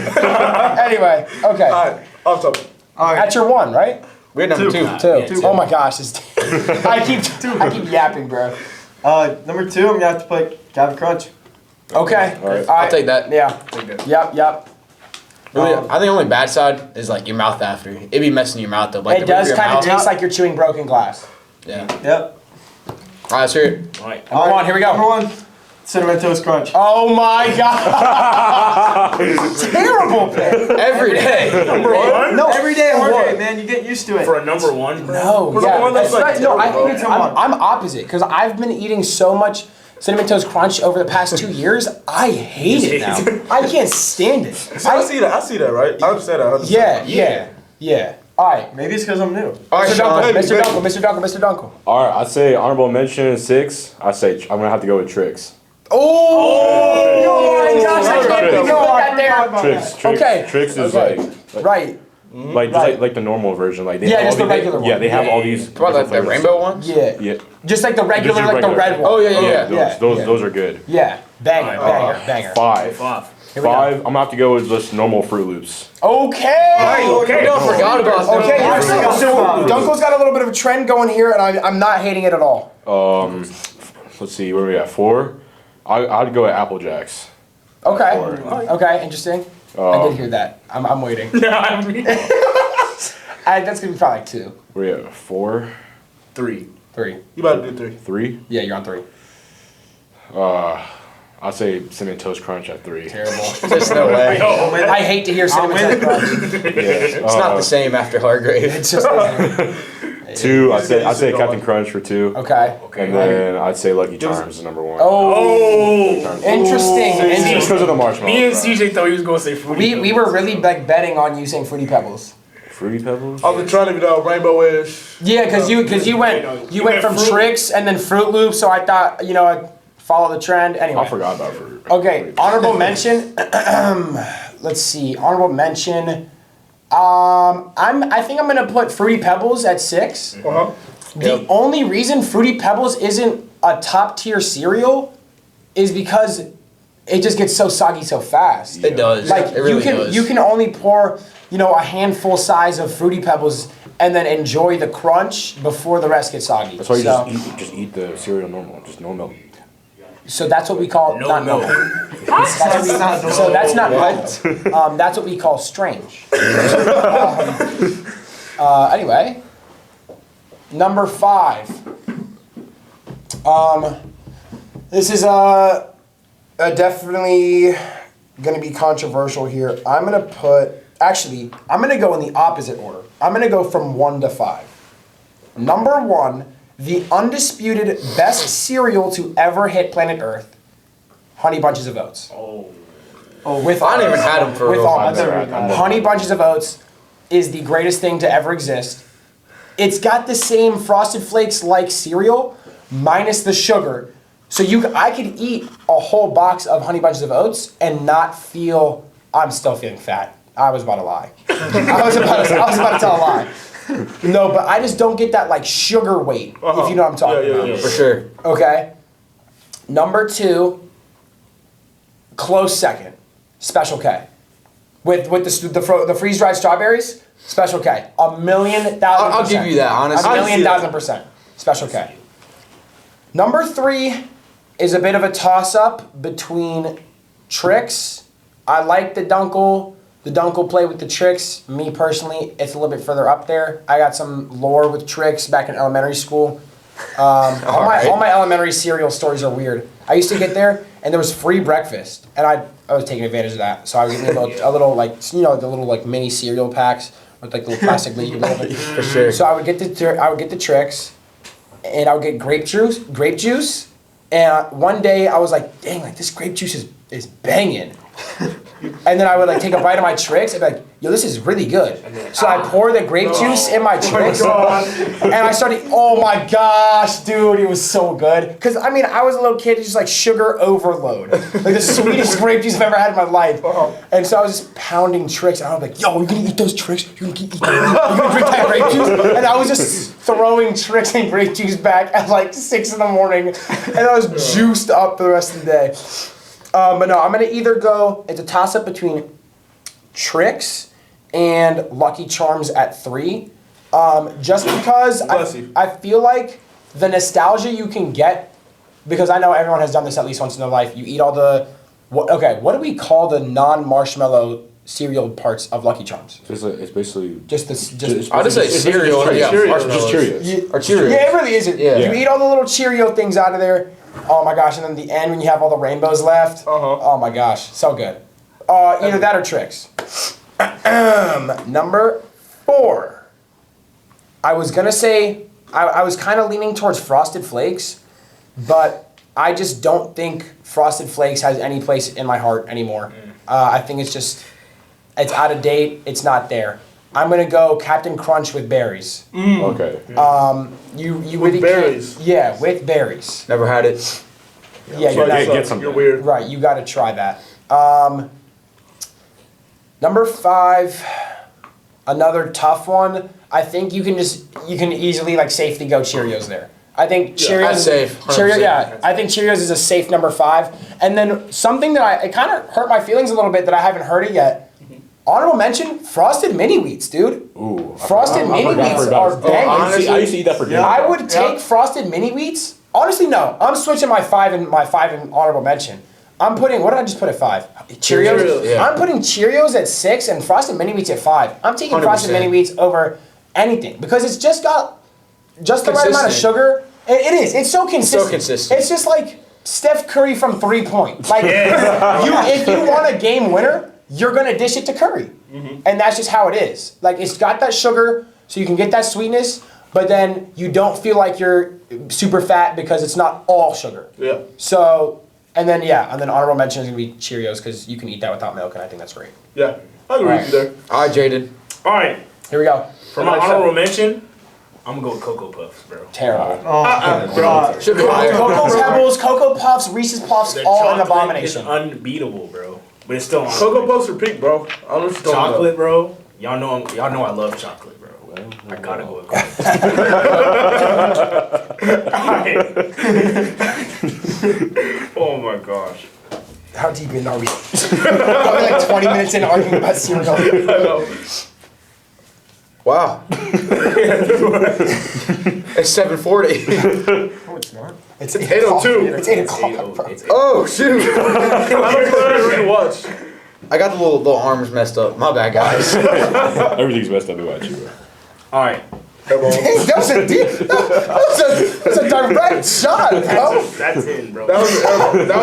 Speaker 1: Anyway, okay.
Speaker 2: Alright, off topic.
Speaker 1: At your one, right?
Speaker 3: We had number two.
Speaker 1: Two. Oh my gosh, I keep yapping, bro.
Speaker 6: Number 2, I'm gonna have to put Captain Crunch.
Speaker 1: Okay.
Speaker 5: All right.
Speaker 3: I'll take that.
Speaker 1: Yeah. Yep.
Speaker 3: Really, I think the only bad side is like your mouth after. It'd be messing your mouth up. Like
Speaker 1: It does kind of taste like you're chewing broken glass.
Speaker 3: Yeah.
Speaker 6: Yep.
Speaker 3: All right, let's hear it.
Speaker 7: All right.
Speaker 1: Number one, here we go.
Speaker 6: Number 1, Cinnamon Toast Crunch.
Speaker 1: Oh my god! Terrible pick.
Speaker 3: Every day.
Speaker 7: Number one?
Speaker 1: No,
Speaker 6: Every day at
Speaker 1: for
Speaker 6: work,
Speaker 1: what?
Speaker 6: man, you get used to it.
Speaker 7: For a number one?
Speaker 1: No,
Speaker 2: For the
Speaker 1: yeah.
Speaker 2: one that's
Speaker 1: That's
Speaker 2: like
Speaker 1: right. No, I think
Speaker 2: terrible.
Speaker 1: it's I'm opposite because I've been eating so much Cinnamon Toast Crunch over the past 2 years. I hate it now. I can't stand it.
Speaker 2: I see that, right? I understand that. 100%.
Speaker 1: Yeah. All right.
Speaker 6: Maybe it's because I'm new.
Speaker 3: All right,
Speaker 1: Mr.
Speaker 3: Sean.
Speaker 1: Dunkle, Mr.
Speaker 2: Hey,
Speaker 1: Dunkle, Mr. Dunkle, Mr. Dunkle.
Speaker 5: All right, I'd say honorable mention 6. I say I'm gonna have to go with Tricks.
Speaker 1: Oh my gosh, I can't believe you put that there.
Speaker 5: Tricks.
Speaker 1: Okay.
Speaker 5: Tricks is
Speaker 1: Okay.
Speaker 5: like
Speaker 1: Right.
Speaker 5: just
Speaker 1: Right.
Speaker 5: like the normal version. Like they
Speaker 1: Yeah,
Speaker 5: have
Speaker 1: just
Speaker 5: all
Speaker 1: the
Speaker 5: these-
Speaker 1: regular one.
Speaker 5: Yeah, they have all these.
Speaker 3: What about like the
Speaker 5: different
Speaker 3: rainbow ones?
Speaker 1: Yeah.
Speaker 5: flavors. Yeah.
Speaker 1: Just like the regular,
Speaker 5: Just your
Speaker 1: like the
Speaker 5: regular.
Speaker 1: red one.
Speaker 3: Oh, yeah.
Speaker 5: Those are good.
Speaker 1: Yeah. Banger.
Speaker 5: 5.
Speaker 7: Five.
Speaker 1: Here we go.
Speaker 5: 5. I'm gonna have to go with just normal Fruit Loops.
Speaker 1: Okay.
Speaker 7: Okay.
Speaker 3: I forgot about that.
Speaker 1: Okay,
Speaker 6: I forgot
Speaker 1: so
Speaker 6: about
Speaker 1: Dunkle's got a little bit of a trend going here, and I'm not hating it at all.
Speaker 5: Let's see, where are we at? 4. I'd go with Apple Jacks.
Speaker 1: Okay. Okay, interesting. I did hear that. I'm waiting. That's gonna be probably like 2,
Speaker 5: Where are we at? 4,
Speaker 7: 3.
Speaker 1: 3.
Speaker 2: You about to do 3.
Speaker 5: 3.
Speaker 1: Yeah, you're on 3.
Speaker 5: I'd say Cinnamon Toast Crunch at 3.
Speaker 1: Terrible.
Speaker 3: There's no way.
Speaker 1: I hate to hear cinnamon toast crunch.
Speaker 3: It's not the same after Hargrave.
Speaker 1: It's just
Speaker 5: 2. I'd say Captain Crunch for 2.
Speaker 1: okay.
Speaker 5: And then I'd say Lucky Charms is number 1.
Speaker 1: Oh,
Speaker 7: Oh.
Speaker 1: interesting.
Speaker 5: Just because of the marshmallow.
Speaker 7: Me and CJ thought he was going to say fruity.
Speaker 1: We were really like betting on you saying Fruity Pebbles.
Speaker 5: Fruity Pebbles?
Speaker 2: I've been trying to be rainbow-ish.
Speaker 1: Yeah, because you went
Speaker 7: went
Speaker 1: from
Speaker 7: Fruit-
Speaker 1: Tricks and then Fruit Loops, so I thought I'd follow the trend. Anyway.
Speaker 5: I forgot about Fruit.
Speaker 1: Okay, honorable mention. Let's see, honorable mention. I think I'm gonna put Fruity Pebbles at 6.
Speaker 2: Uh-huh.
Speaker 1: The only reason Fruity Pebbles isn't a top tier cereal is because it just gets so soggy so fast.
Speaker 3: It does.
Speaker 1: Like
Speaker 3: it really
Speaker 1: you can
Speaker 3: does.
Speaker 1: you can only pour a handful size of Fruity Pebbles and then enjoy the crunch before the rest gets soggy.
Speaker 5: That's why you
Speaker 1: so,
Speaker 5: just eat the cereal normal, just no milk.
Speaker 1: so that's what we call
Speaker 7: No
Speaker 1: not
Speaker 7: milk.
Speaker 1: That's what we, so that's not what. That's what we call strange. Anyway, number 5. This is definitely gonna be controversial here. I'm gonna go in the opposite order. I'm gonna go from 1 to 5. Number 1, the undisputed best cereal to ever hit planet Earth, Honey Bunches of Oats. With
Speaker 3: I don't even had them for
Speaker 1: with
Speaker 3: real.
Speaker 1: almonds.
Speaker 5: I've never had them.
Speaker 1: Honey Bunches of Oats is the greatest thing to ever exist. It's got the same Frosted Flakes like cereal, minus the sugar. So I could eat a whole box of Honey Bunches of Oats and not feel. I'm still feeling fat. I was about to lie. I was about to tell a lie. No, but I just don't get that like sugar weight. If you know what I'm talking about.
Speaker 3: For sure.
Speaker 1: Okay. Number 2, close second, Special K. With the freeze dried strawberries, Special K. 1,000,000%.
Speaker 3: I'll give you that, honestly.
Speaker 1: A 1,000,000%. Special K. Number 3 is a bit of a toss-up between Tricks. I like the Dunkle. The Dunkle play with the Tricks. Me personally, it's a little bit further up there. I got some lore with Tricks back in elementary school. All my elementary cereal stories are weird. I used to get there and there was free breakfast, and I was taking advantage of that. So I was getting a little like the little like mini cereal packs with like little plastic lid.
Speaker 3: For sure.
Speaker 1: So I would get the Tricks, and I would get grape juice. And one day I was like, dang, like this grape juice is banging. And then I would like take a bite of my Tricks and be like, yo, this is really good. So I pour the grape juice in my Tricks, and I started, oh my gosh, dude, it was so good. Because I mean, I was a little kid, just like sugar overload. Like the sweetest grape juice I've ever had in my life. And so I was just pounding Tricks, and I was like, yo, you're gonna eat those Tricks? You're gonna drink that grape juice? And I was just throwing Tricks and grape juice back at like 6 in the morning, and I was juiced up for the rest of the day. But no, I'm gonna either go, it's a toss-up between Tricks and Lucky Charms at 3. Just because I feel like the nostalgia you can get, because I know everyone has done this at least once in their life, you eat all the, what do we call the non-marshmallow cereal parts of Lucky Charms?
Speaker 5: It's basically
Speaker 1: Just this,
Speaker 3: I'll just say cereal.
Speaker 5: Cheerios.
Speaker 3: Yeah,
Speaker 5: Just Cheerios.
Speaker 3: or Cheerios.
Speaker 1: yeah, it really isn't.
Speaker 3: Yeah.
Speaker 1: You eat all the little Cheerio things out of there. Oh my gosh, and then the end when you have all the rainbows left. Oh my gosh, so good. Either that or Tricks. Number 4. I was gonna say, I was kind of leaning towards Frosted Flakes, but I just don't think Frosted Flakes has any place in my heart anymore. I think it's out of date, it's not there. I'm gonna go Captain Crunch with berries.
Speaker 5: Okay.
Speaker 1: You
Speaker 2: With
Speaker 1: really
Speaker 2: berries?
Speaker 1: can't. Yeah, with berries.
Speaker 3: Never had it.
Speaker 1: Yeah, you're not,
Speaker 5: Get some.
Speaker 2: You're weird.
Speaker 1: right. You got to try that. Number 5, another tough one. I think you can easily like safely go Cheerios there. I think Cheerios.
Speaker 3: That's safe, 100%.
Speaker 1: Cheerios, yeah. I think Cheerios is a safe number 5. And then something that it kind of hurt my feelings a little bit that I haven't heard it yet. Honorable mention, Frosted Mini Wheats, dude.
Speaker 5: Ooh.
Speaker 1: Frosted Mini Wheats are banging.
Speaker 3: honestly,
Speaker 5: I used to eat that for dinner.
Speaker 1: I would take Frosted Mini Wheats. Honestly, no. I'm switching my 5 and honorable mention. I'm putting, what did I just put at 5? Cheerios?
Speaker 3: Yeah.
Speaker 1: I'm putting Cheerios at 6 and Frosted Mini Wheats at 5. I'm taking Frosted
Speaker 3: 100%.
Speaker 1: Mini Wheats over anything because it's just got just the right amount of
Speaker 3: Consistent.
Speaker 1: sugar. It is. It's so consistent.
Speaker 3: So consistent.
Speaker 1: It's just like Steph Curry from 3-point. Like, if you want a game winner, you're going to dish it to Curry. And that's just how it is. Like, it's got that sugar, so you can get that sweetness, but then you don't feel like you're super fat because it's not all sugar.
Speaker 2: Yeah.
Speaker 1: So, and then honorable mention is going to be Cheerios because you can eat that without milk, and I think that's great.
Speaker 2: Yeah. I agree with you there.
Speaker 3: All right, Jaded.
Speaker 7: All right.
Speaker 1: Here we go.
Speaker 7: For my honorable mention, I'm gonna go with Cocoa Puffs, bro.
Speaker 1: Terrible.
Speaker 2: God.
Speaker 3: Should be higher.
Speaker 1: Cocoa Pebbles, Cocoa Puffs, Reese's Puffs,
Speaker 7: The
Speaker 1: all an
Speaker 7: chocolate
Speaker 1: abomination.
Speaker 7: is unbeatable, bro. But it's still on.
Speaker 2: Cocoa Puffs are pink, bro. I don't know what you're talking
Speaker 7: Chocolate, bro. Y'all know I love chocolate, bro. I gotta go with Cocoa Puffs. Oh my gosh.
Speaker 1: How deep in are we? Probably like 20 minutes in arguing about cereal.
Speaker 2: about. I know.
Speaker 3: Wow. It's 7:40.
Speaker 1: No, it's not.
Speaker 2: It's
Speaker 1: It's 8
Speaker 2: 8:02.
Speaker 1: It's 8 o'clock. Bro.
Speaker 3: Oh shoot!
Speaker 2: I don't know to watch.
Speaker 3: I got the little arms messed up. My bad, guys.
Speaker 5: Everything's messed up about you, bro.
Speaker 7: All right.
Speaker 1: Hey, that was a deep. That's a direct shot, bro.
Speaker 7: That's in, bro.
Speaker 2: That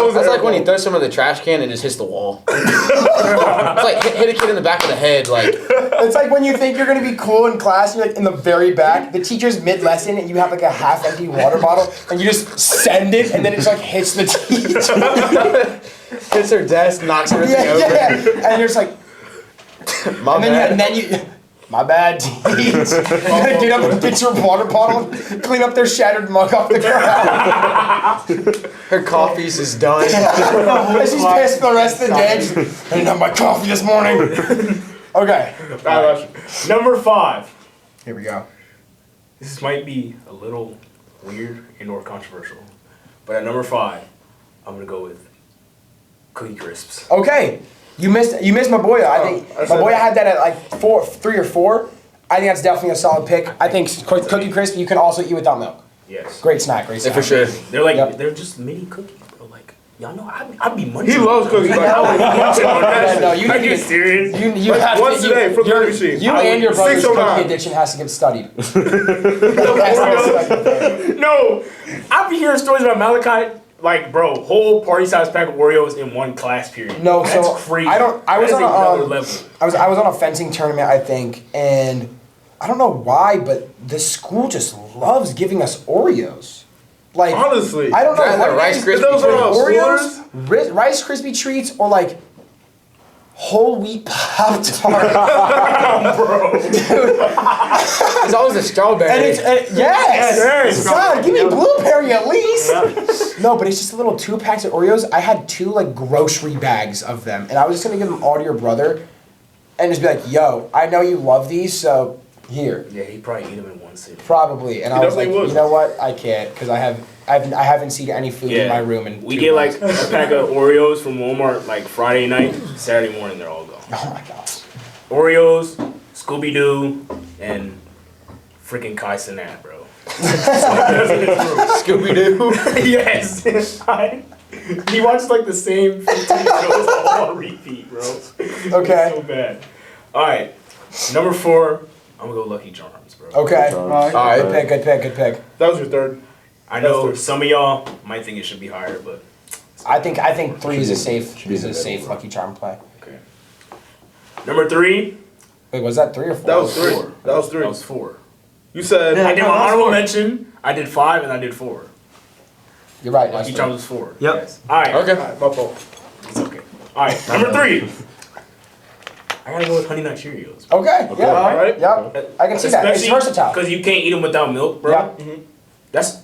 Speaker 2: was
Speaker 3: That's like when you throw some of the trash can and it just hits the wall. It's like hit a kid in the back of the head, like.
Speaker 1: It's like when you think you're gonna be cool in class, and you're like in the very back. The teacher's mid-lesson, and you have like a half-empty water bottle, and you just send it, and then it just like hits the teacher.
Speaker 3: Hits her desk, knocks everything over.
Speaker 1: Yeah, and you're just like,
Speaker 3: My bad.
Speaker 1: and then you. My bad, teach. You gotta get up and get your water bottle, clean up their shattered mug off the ground.
Speaker 3: Her coffee's is done.
Speaker 1: And she's pissed for the rest of the day. I didn't have my coffee this morning. Okay.
Speaker 7: Number 5.
Speaker 1: Here we go.
Speaker 7: This might be a little weird and or controversial, but at number 5, I'm gonna go with Cookie Crisps.
Speaker 1: Okay. You missed Mboya. I think Mboya had that at like 3 or 4. I think that's definitely a solid pick. I think Cookie Crisp you can also eat without milk.
Speaker 7: Yes.
Speaker 1: Great snack, great snack.
Speaker 3: for sure.
Speaker 7: They're like
Speaker 1: Yep.
Speaker 7: they're just mini cookies, bro. Like y'all know, I'd be munching.
Speaker 2: He loves cookies. Like,
Speaker 7: I would be munching on that.
Speaker 1: No, you
Speaker 7: Are
Speaker 1: need
Speaker 7: you
Speaker 1: to-
Speaker 7: serious?
Speaker 1: You
Speaker 2: Like,
Speaker 1: have
Speaker 2: once
Speaker 1: to,
Speaker 2: a day from the
Speaker 1: your-
Speaker 2: machine.
Speaker 1: You
Speaker 2: I
Speaker 1: and your
Speaker 2: would-
Speaker 1: brother's
Speaker 2: 609.
Speaker 1: cookie addiction has to get studied. Has to get studied.
Speaker 7: No, I be hearing stories about Malachi. Like, bro, whole party size pack of Oreos in one class period.
Speaker 1: No,
Speaker 7: that's
Speaker 1: so
Speaker 7: crazy.
Speaker 1: I was
Speaker 7: That is
Speaker 1: on
Speaker 7: another
Speaker 1: a
Speaker 7: level.
Speaker 1: I was on a fencing tournament, I think, and I don't know why, but the school just loves giving us Oreos. Like
Speaker 2: Honestly.
Speaker 1: I don't know
Speaker 3: Guys,
Speaker 1: what
Speaker 3: that
Speaker 1: it
Speaker 3: Rice
Speaker 1: is,
Speaker 3: Krispie
Speaker 1: but
Speaker 2: Those are all
Speaker 1: Oreos, Rice Krispie treats, or like whole wheat Pop Tart.
Speaker 3: It's always a strawberry.
Speaker 1: And it's yes. God, give me blueberry at least. No, but it's just a little 2 packs of Oreos. I had 2 like grocery bags of them, and I was just gonna give them all to your brother, and just be like, "Yo, I know you love these, so here."
Speaker 7: Yeah, he probably eat them in one sitting.
Speaker 1: Probably, and
Speaker 2: He
Speaker 1: I was like,
Speaker 2: definitely would.
Speaker 1: you know what? I can't because I haven't seen any food in my room in
Speaker 7: we
Speaker 1: 2
Speaker 7: get like
Speaker 1: months.
Speaker 7: a pack of Oreos from Walmart like Friday night, Saturday morning they're all gone.
Speaker 1: Oh my gosh.
Speaker 7: Oreos, Scooby Doo, and freaking Kai Cenat, bro.
Speaker 3: Scooby Doo.
Speaker 7: Yes. He watches like the same 15 shows all on repeat, bro.
Speaker 1: Okay.
Speaker 7: So bad. All right, number 4. I'm gonna go Lucky Charms, bro.
Speaker 1: Okay.
Speaker 3: Alright.
Speaker 1: Good pick. Good pick. Good pick.
Speaker 2: That was your third.
Speaker 7: I know
Speaker 2: That's
Speaker 7: some of y'all might think it should be higher, but
Speaker 1: I think 3 is a safe
Speaker 5: Should be in the
Speaker 1: safe
Speaker 5: middle, bro.
Speaker 1: Lucky Charm play.
Speaker 7: okay. Number 3.
Speaker 1: Wait, was that 3 or 4?
Speaker 2: That was 3.
Speaker 7: Four.
Speaker 2: That was 3.
Speaker 7: That was 4.
Speaker 2: You said.
Speaker 6: Yeah.
Speaker 7: I did
Speaker 6: no,
Speaker 7: my
Speaker 6: that's
Speaker 7: honorable
Speaker 6: 4.
Speaker 7: mention. I did 5 and I did 4.
Speaker 1: You're right.
Speaker 7: Lucky
Speaker 1: Lester.
Speaker 7: Charms was 4.
Speaker 6: Yep.
Speaker 7: Yes. All right.
Speaker 3: Okay.
Speaker 2: Alright, my fault.
Speaker 7: It's okay. All right. Number 3. I gotta go with Honey Nut Cheerios.
Speaker 1: Okay. Yeah.
Speaker 2: Alright.
Speaker 1: Yep. I can see that. It's versatile.
Speaker 7: Because you can't eat them without milk, bro.
Speaker 1: Yeah.
Speaker 7: That's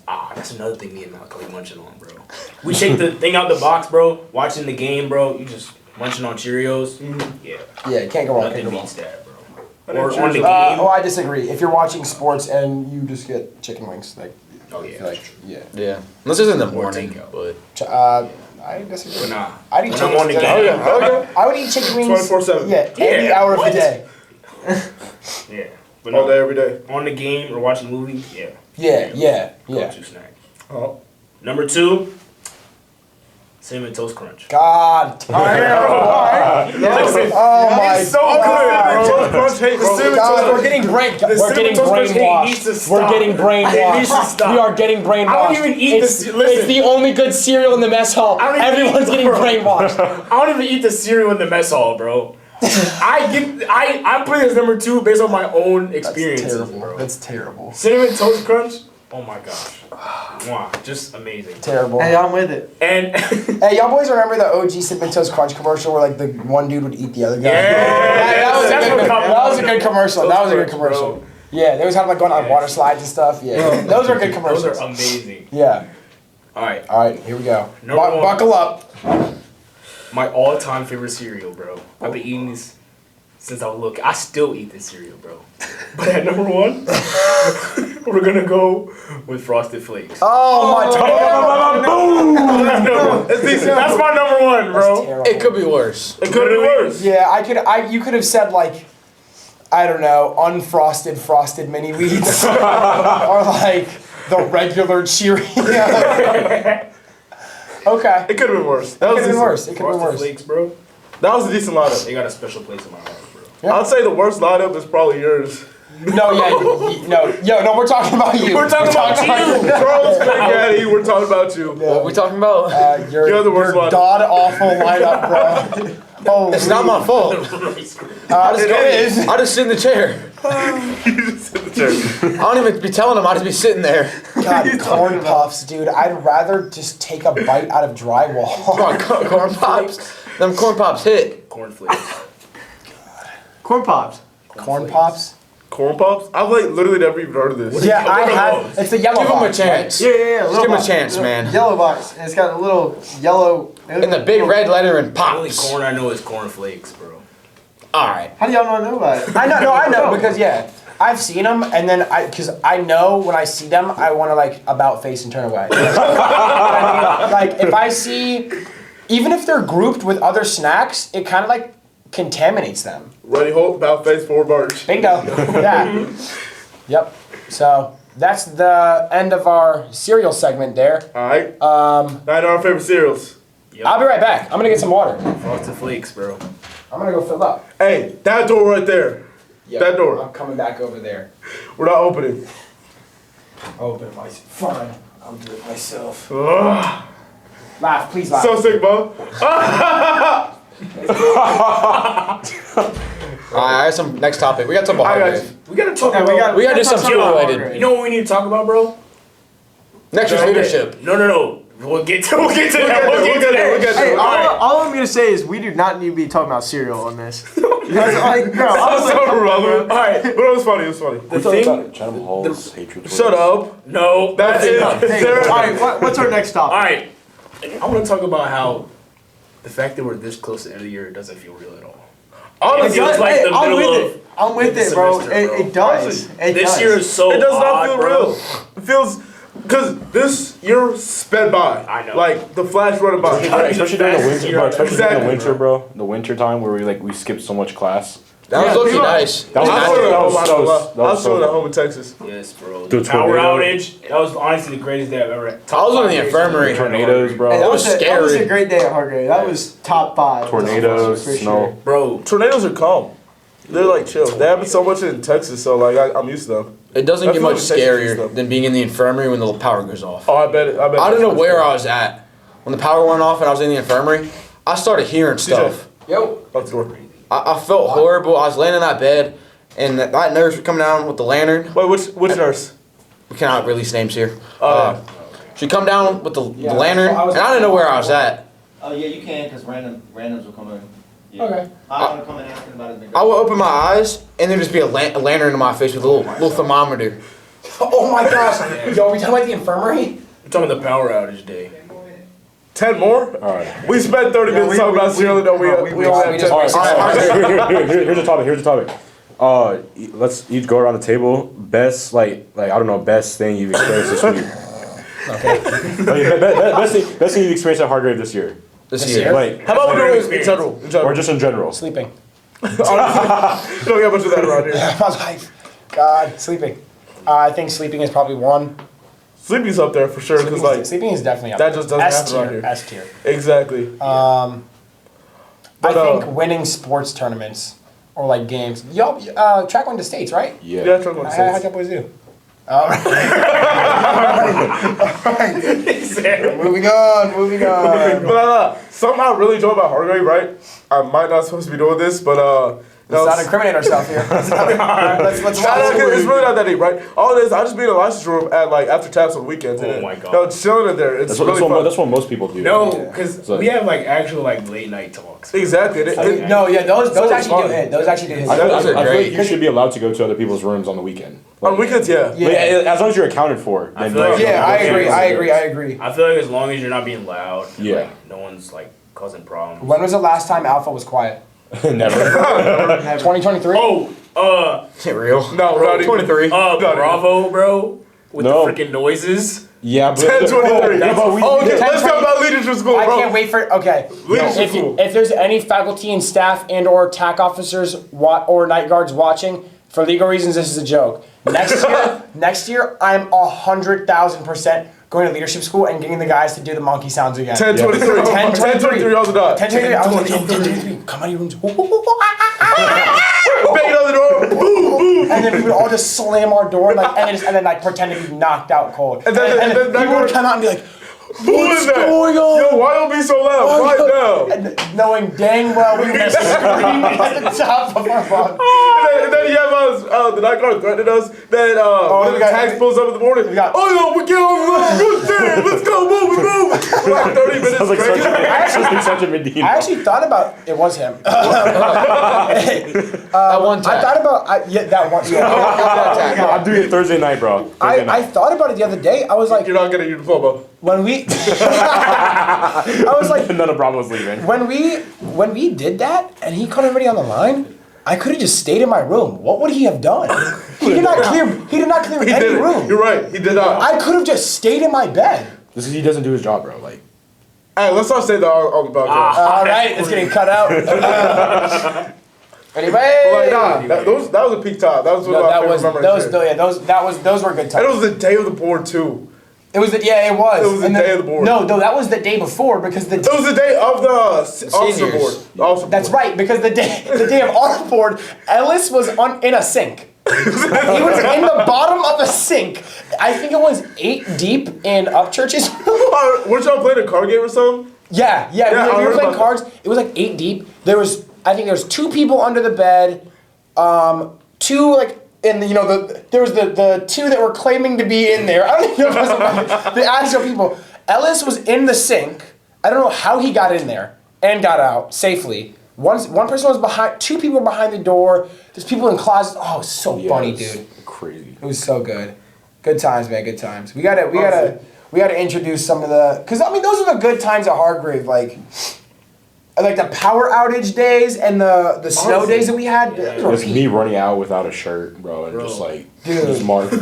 Speaker 7: another thing me and Malcolm munching on, bro. We take the thing out the box, bro. Watching the game, bro. You just munching on Cheerios. Yeah.
Speaker 1: Yeah. Can't go wrong.
Speaker 7: Nothing
Speaker 1: Can't go wrong.
Speaker 7: beats that, bro.
Speaker 2: Honey
Speaker 7: Or
Speaker 2: Nut
Speaker 7: on the
Speaker 2: Cheerios.
Speaker 7: game.
Speaker 1: Oh, I disagree. If you're watching sports and you just get chicken wings, like,
Speaker 7: Oh yeah.
Speaker 1: like yeah.
Speaker 3: Yeah. Unless it's in the
Speaker 7: Or
Speaker 3: morning,
Speaker 7: takeout.
Speaker 3: but
Speaker 1: I disagree.
Speaker 7: But nah.
Speaker 1: I'd eat
Speaker 7: When
Speaker 1: chicken
Speaker 7: I'm on the
Speaker 1: wings.
Speaker 7: game.
Speaker 3: okay.
Speaker 1: I would eat chicken wings
Speaker 2: 24/7.
Speaker 1: Yeah, any
Speaker 7: Yeah,
Speaker 1: hour of
Speaker 7: what?
Speaker 1: the day.
Speaker 7: Yeah. But
Speaker 2: All
Speaker 7: no,
Speaker 2: day, every day.
Speaker 7: on the game or watching a movie, yeah.
Speaker 1: Yeah.
Speaker 7: Go-to snack.
Speaker 2: Oh.
Speaker 7: Number 2, Cinnamon Toast Crunch.
Speaker 1: God.
Speaker 7: Listen,
Speaker 1: Oh my
Speaker 7: it's so
Speaker 1: God.
Speaker 7: good, bro.
Speaker 1: God, we're getting
Speaker 7: Cinnamon Toast Crunch hate needs to
Speaker 1: brainwashed.
Speaker 7: stop.
Speaker 1: We're getting
Speaker 7: It needs to
Speaker 1: brainwashed.
Speaker 7: stop.
Speaker 1: We are getting brainwashed.
Speaker 7: I don't even eat
Speaker 1: it's,
Speaker 7: this- listen.
Speaker 1: It's the only good cereal in the mess hall.
Speaker 7: I don't even
Speaker 1: Everyone's
Speaker 7: eat-
Speaker 1: getting
Speaker 7: bro.
Speaker 1: brainwashed.
Speaker 7: I don't even eat the cereal in the mess hall, bro. I'm putting this number 2 based on my own experiences, bro.
Speaker 1: That's terrible.
Speaker 7: Cinnamon Toast Crunch, oh my gosh. Mwah, just amazing.
Speaker 1: Terrible.
Speaker 6: Hey, I'm with it.
Speaker 7: And
Speaker 1: Hey, y'all boys remember the OG Cinnamon Toast Crunch commercial where like the one dude would eat the other guy? That was a good commercial. That was a good commercial.
Speaker 7: Bro.
Speaker 1: Yeah, they was having like going on water slides and stuff. Yeah, those are good
Speaker 7: Those
Speaker 1: commercials.
Speaker 7: are amazing.
Speaker 1: Yeah.
Speaker 7: Alright,
Speaker 1: All right, here we go.
Speaker 7: Number 1.
Speaker 1: Buckle up.
Speaker 7: My all-time favorite cereal, bro. I've been eating this since I was little. I still eat this cereal, bro. But at number 1, we're gonna go with Frosted Flakes.
Speaker 1: Oh my God.
Speaker 7: That's my number 1, bro.
Speaker 1: Terrible.
Speaker 3: it could be worse.
Speaker 2: It could be worse.
Speaker 1: Yeah, you could have said like, I don't know, unfrosted frosted mini wheats, or like the regular Cheerios. Okay.
Speaker 2: It could have been worse.
Speaker 1: It
Speaker 2: That
Speaker 1: could
Speaker 2: was
Speaker 1: have been
Speaker 2: decent.
Speaker 1: worse. It could have been
Speaker 7: Frosted
Speaker 1: worse.
Speaker 7: Flakes, bro.
Speaker 2: That was a decent lineup.
Speaker 7: They got a special place in my heart, bro.
Speaker 1: Yeah.
Speaker 2: I'd say the worst lineup is probably yours.
Speaker 1: No, no, we're talking about you.
Speaker 7: We're talking about you.
Speaker 2: Charles Gaddy, we're talking about you.
Speaker 3: What are we talking about?
Speaker 1: You're
Speaker 2: the worst lineup.
Speaker 1: god awful lineup, bro. Oh,
Speaker 3: It's not my fault.
Speaker 1: it is.
Speaker 3: I just sit in the chair.
Speaker 2: You just sit in the chair.
Speaker 3: I don't even be telling them. I just be sitting there.
Speaker 1: God, corn puffs, dude. I'd rather just take a bite out of drywall.
Speaker 3: Corn pops. Them corn pops hit.
Speaker 7: Corn Flakes.
Speaker 6: Corn Pops.
Speaker 1: Corn pops?
Speaker 2: Corn Pops? I've like literally never even heard of this.
Speaker 1: Yeah, I
Speaker 7: What are
Speaker 1: have.
Speaker 7: those?
Speaker 1: It's the yellow
Speaker 3: Give them a
Speaker 1: box,
Speaker 3: chance.
Speaker 6: Yeah.
Speaker 3: Just
Speaker 6: little
Speaker 3: give 'em a
Speaker 6: box.
Speaker 3: chance, man.
Speaker 6: Yellow box. And it's got a little yellow.
Speaker 3: And the big red letter and
Speaker 7: The only
Speaker 3: pops.
Speaker 7: corn I know is Corn Flakes, bro.
Speaker 3: All right.
Speaker 6: How do y'all not know about it?
Speaker 1: I know, because yeah, I've seen them, and then because I know when I see them, I want to like about face and turn away. You know what I mean? Like if I see, even if they're grouped with other snacks, it kind of like contaminates them.
Speaker 2: Ready, hold, about face, forward march.
Speaker 1: Bingo. Yeah. Yep. So that's the end of our cereal segment there.
Speaker 2: All right. Now our favorite cereals.
Speaker 1: I'll be right back. I'm gonna get some water.
Speaker 7: Frosted Flakes, bro.
Speaker 1: I'm gonna go fill up.
Speaker 2: Hey, that door right there. That door.
Speaker 1: I'm coming back over there.
Speaker 2: We're not opening.
Speaker 1: I'll open it myself. Fine. I'll do it myself.
Speaker 2: Ugh.
Speaker 1: Laugh, please laugh.
Speaker 2: So sick, bro.
Speaker 3: Alright, I have some next topic. We got some
Speaker 2: I got
Speaker 3: behind
Speaker 2: you.
Speaker 7: We gotta talk
Speaker 6: Yeah,
Speaker 7: about.
Speaker 3: We gotta do some
Speaker 6: talk about
Speaker 3: related.
Speaker 6: Hargrave.
Speaker 7: You know what we need to talk about, bro?
Speaker 3: Next year's leadership.
Speaker 7: No. We'll get to that.
Speaker 2: We'll get to that.
Speaker 6: Hey,
Speaker 7: All right.
Speaker 6: all I'm gonna say is we do not need to be talking about cereal on this. That's like, no, I was
Speaker 2: So
Speaker 6: like,
Speaker 2: irrelevant. All right, but it was funny. It was funny.
Speaker 7: The thing.
Speaker 5: Chatham Hall's hatred.
Speaker 2: Shut up.
Speaker 7: No.
Speaker 2: That's it.
Speaker 6: hey, all right, what's our next topic?
Speaker 7: All right. I want to talk about how the fact that we're this close to the end of the year doesn't feel real at all.
Speaker 2: Honestly,
Speaker 7: It feels like
Speaker 6: Hey,
Speaker 7: the
Speaker 6: I'm
Speaker 7: middle
Speaker 6: with
Speaker 7: of
Speaker 6: it. I'm with
Speaker 7: the
Speaker 6: it, bro.
Speaker 7: semester, bro.
Speaker 6: It does. It
Speaker 7: This
Speaker 6: does.
Speaker 7: year is so
Speaker 2: it does not
Speaker 7: odd,
Speaker 2: feel
Speaker 7: bro.
Speaker 2: real. It feels because this year sped by.
Speaker 7: I know.
Speaker 2: Like the flash running by.
Speaker 5: Especially during the winter, bro. Especially during
Speaker 2: Exactly.
Speaker 5: the winter, bro. The winter time where we skipped so much class.
Speaker 3: That was looking
Speaker 2: people-
Speaker 3: nice.
Speaker 5: That was
Speaker 2: I was
Speaker 5: so-
Speaker 2: chilling at
Speaker 5: that
Speaker 2: home.
Speaker 5: was
Speaker 2: I
Speaker 5: so-
Speaker 2: don't lie.
Speaker 5: that
Speaker 2: I
Speaker 5: was
Speaker 2: was
Speaker 5: so
Speaker 2: chilling at
Speaker 5: good.
Speaker 2: home in Texas.
Speaker 7: Yes, bro.
Speaker 5: The
Speaker 7: The power
Speaker 5: tornado.
Speaker 7: outage. That was honestly the greatest day I've ever had.
Speaker 3: I was in the infirmary.
Speaker 5: Tornadoes, bro.
Speaker 6: Hey,
Speaker 3: That
Speaker 6: that
Speaker 3: was
Speaker 6: was that was a
Speaker 3: scary.
Speaker 6: great day at Hargrave. That was top 5.
Speaker 5: Tornadoes,
Speaker 6: For
Speaker 5: snow.
Speaker 7: Bro.
Speaker 2: Tornadoes are calm. They're like chill. They happen so much in Texas, so like I'm used to them.
Speaker 3: It doesn't
Speaker 2: That's
Speaker 3: get
Speaker 2: what
Speaker 3: much
Speaker 2: it takes to do
Speaker 3: scarier
Speaker 2: stuff.
Speaker 3: than being in the infirmary when the power goes off.
Speaker 2: Oh, I bet.
Speaker 3: I don't know where I was at. When the power went off and I was in the infirmary, I started hearing stuff.
Speaker 1: Yo.
Speaker 2: Out the door.
Speaker 3: I felt horrible. I was laying in that bed, and that nurse would come down with the lantern.
Speaker 2: Wait, which nurse?
Speaker 3: We cannot release names here.
Speaker 2: Oh.
Speaker 3: She'd come down with the
Speaker 1: Yeah,
Speaker 3: lantern,
Speaker 1: I was-
Speaker 3: and I didn't know where I was at.
Speaker 8: Oh yeah, you can because randoms will come in. Yeah.
Speaker 1: Okay.
Speaker 8: I want to come and ask him about his.
Speaker 3: I would open my eyes, and there'd just be a lantern in my face with a little thermometer.
Speaker 1: Oh my gosh. Yo, are we talking about the infirmary?
Speaker 7: We're talking the power outage day.
Speaker 2: 10 more?
Speaker 5: All right.
Speaker 2: We spent 30 minutes talking about cereal, and we only have 10
Speaker 5: All right.
Speaker 2: more.
Speaker 5: Here's a topic. Here's a topic. Let's each go around the table. Best I don't know, best thing you've experienced this week. Okay. Best thing you've experienced at Hargrave this year.
Speaker 3: This year.
Speaker 5: Like,
Speaker 2: How about we do it in
Speaker 7: Experience.
Speaker 2: general?
Speaker 5: or just in general.
Speaker 1: Sleeping.
Speaker 2: Honestly, you don't get much of that around here.
Speaker 1: I was like, God, sleeping. I think sleeping is probably one.
Speaker 2: Sleeping's up there for sure, because like
Speaker 1: Sleeping is definitely up
Speaker 2: that
Speaker 1: there.
Speaker 2: just doesn't happen around here.
Speaker 1: S tier.
Speaker 2: exactly.
Speaker 1: I
Speaker 2: But,
Speaker 1: think winning sports tournaments or like games. Y'all, track went to states, right?
Speaker 5: Yeah.
Speaker 2: Yeah, try to go to
Speaker 1: How'd
Speaker 2: States.
Speaker 1: y'all boys do? All right. Moving on.
Speaker 2: But something I really enjoy about Hargrave, right? I might not supposed to be doing this, but
Speaker 1: Let's not incriminate ourselves here. Let's
Speaker 2: it's really not that deep, right? All it is, I just be in a license room at like after taps on weekends.
Speaker 7: Oh
Speaker 2: and
Speaker 7: my God.
Speaker 2: No, chilling in there. It's
Speaker 5: That's
Speaker 2: really fun.
Speaker 5: that's what most people do.
Speaker 7: No, because
Speaker 5: So-
Speaker 7: we have like actual like late night talks.
Speaker 2: Exactly.
Speaker 1: No, yeah, those
Speaker 2: So
Speaker 1: actually do
Speaker 2: fun.
Speaker 1: hit. Those actually do hit.
Speaker 5: I feel
Speaker 3: Those are
Speaker 5: like
Speaker 3: great.
Speaker 5: you should be allowed to go to other people's rooms on the weekend.
Speaker 2: On weekends, yeah.
Speaker 1: Yeah.
Speaker 5: Like, as long as you're accounted for.
Speaker 7: I
Speaker 5: then
Speaker 7: feel like-
Speaker 1: Yeah, I agree.
Speaker 7: Yeah.
Speaker 1: I agree.
Speaker 7: I feel like as long as you're not being loud, and,
Speaker 5: Yeah.
Speaker 7: like, no one's like causing problems.
Speaker 1: When was the last time Alpha was quiet?
Speaker 5: Never.
Speaker 1: 2023?
Speaker 7: Oh,
Speaker 3: Is it real?
Speaker 2: No, not even.
Speaker 3: 23.
Speaker 7: Bravo, bro, with
Speaker 5: No.
Speaker 7: the freaking noises.
Speaker 5: Yeah, but
Speaker 2: 10-23.
Speaker 5: Yeah, but we,
Speaker 2: Oh,
Speaker 5: we-
Speaker 2: dude, let's talk about leadership school,
Speaker 1: I
Speaker 2: bro.
Speaker 1: can't wait for okay.
Speaker 2: Leadership
Speaker 1: If,
Speaker 2: school.
Speaker 1: if there's any faculty and staff and or TAC officers or night guards watching, for legal reasons, this is a joke. Next year, I'm 100,000% going to leadership school and getting the guys to do the monkey sounds again.
Speaker 2: 10-23. 10-23 also died.
Speaker 1: 10-23. I was like, 10-23. Come out of your rooms.
Speaker 2: Bang on the door. Boom, boom.
Speaker 1: And then we would all just slam our door and then like pretend to be knocked out cold.
Speaker 2: And then
Speaker 1: people would come out and be like,
Speaker 2: Who is that?
Speaker 1: going on?
Speaker 2: Yo, why don't be so loud?
Speaker 1: Oh,
Speaker 2: Quiet
Speaker 1: no.
Speaker 2: down.
Speaker 1: And knowing dang well we were gonna scream at the top of our lungs.
Speaker 2: And then you have us, the night guard threatening us. Then when
Speaker 1: we
Speaker 2: the
Speaker 1: got-
Speaker 2: tax pulls up in the morning,
Speaker 1: we got-
Speaker 2: oh yo, we get on the good day. Let's go, move. We're like 30 minutes
Speaker 5: Sounds like
Speaker 2: straight.
Speaker 5: such a Medina.
Speaker 1: I actually thought about it was him.
Speaker 3: That one
Speaker 1: I
Speaker 3: time.
Speaker 1: thought about that one. Yeah,
Speaker 5: I'm doing it Thursday night, bro. Thursday
Speaker 1: I
Speaker 5: night.
Speaker 1: thought about it the other day. I was like,
Speaker 2: You're not getting your diploma.
Speaker 1: when we, I was like,
Speaker 5: None of Bravo's leaving.
Speaker 1: when we did that, and he caught everybody on the line. I could have just stayed in my room. What would he have done? He did not clear
Speaker 2: He
Speaker 1: any
Speaker 2: did it.
Speaker 1: room.
Speaker 2: You're right. He did not.
Speaker 1: I could have just stayed in my bed.
Speaker 5: This is he doesn't do his job, bro. Like,
Speaker 2: Hey, let's not say that on the podcast.
Speaker 1: All right, it's getting cut out. Anyway.
Speaker 2: Like, nah, that was a peak top. That was one
Speaker 1: No,
Speaker 2: of my
Speaker 1: that
Speaker 2: favorite
Speaker 1: was
Speaker 2: memories.
Speaker 1: those were good
Speaker 2: And
Speaker 1: times.
Speaker 2: it was the day of the board too.
Speaker 1: It was the
Speaker 2: It was the day of the board.
Speaker 1: No, that was the day before because the
Speaker 2: It was the day of the officer board.
Speaker 3: Seniors.
Speaker 2: The officer
Speaker 1: That's
Speaker 2: board.
Speaker 1: right, because the day of our board, Ellis was in a sink. He was in the bottom of a sink. I think it was 8 deep in Upchurch's.
Speaker 2: Weren't y'all playing a card game or something?
Speaker 1: Yeah,
Speaker 2: I
Speaker 1: we were
Speaker 2: heard
Speaker 1: playing
Speaker 2: about
Speaker 1: cards. It was like 8 deep. I think there was 2 people under the bed, 2 like. And there was the 2 that were claiming to be in there. I don't even know if it was the actual people. Ellis was in the sink. I don't know how he got in there and got out safely. One person was behind. 2 people were behind the door. There's people in closets. Oh, it was so funny, dude.
Speaker 5: Crazy.
Speaker 1: It was so good. Good times, man. Good times. We gotta introduce some of the, because I mean those are the good times at Hargrave, like the power outage days and the snow days that we had. Those were
Speaker 5: Just me running out without a shirt, bro, and just like
Speaker 1: Dude.
Speaker 5: just marked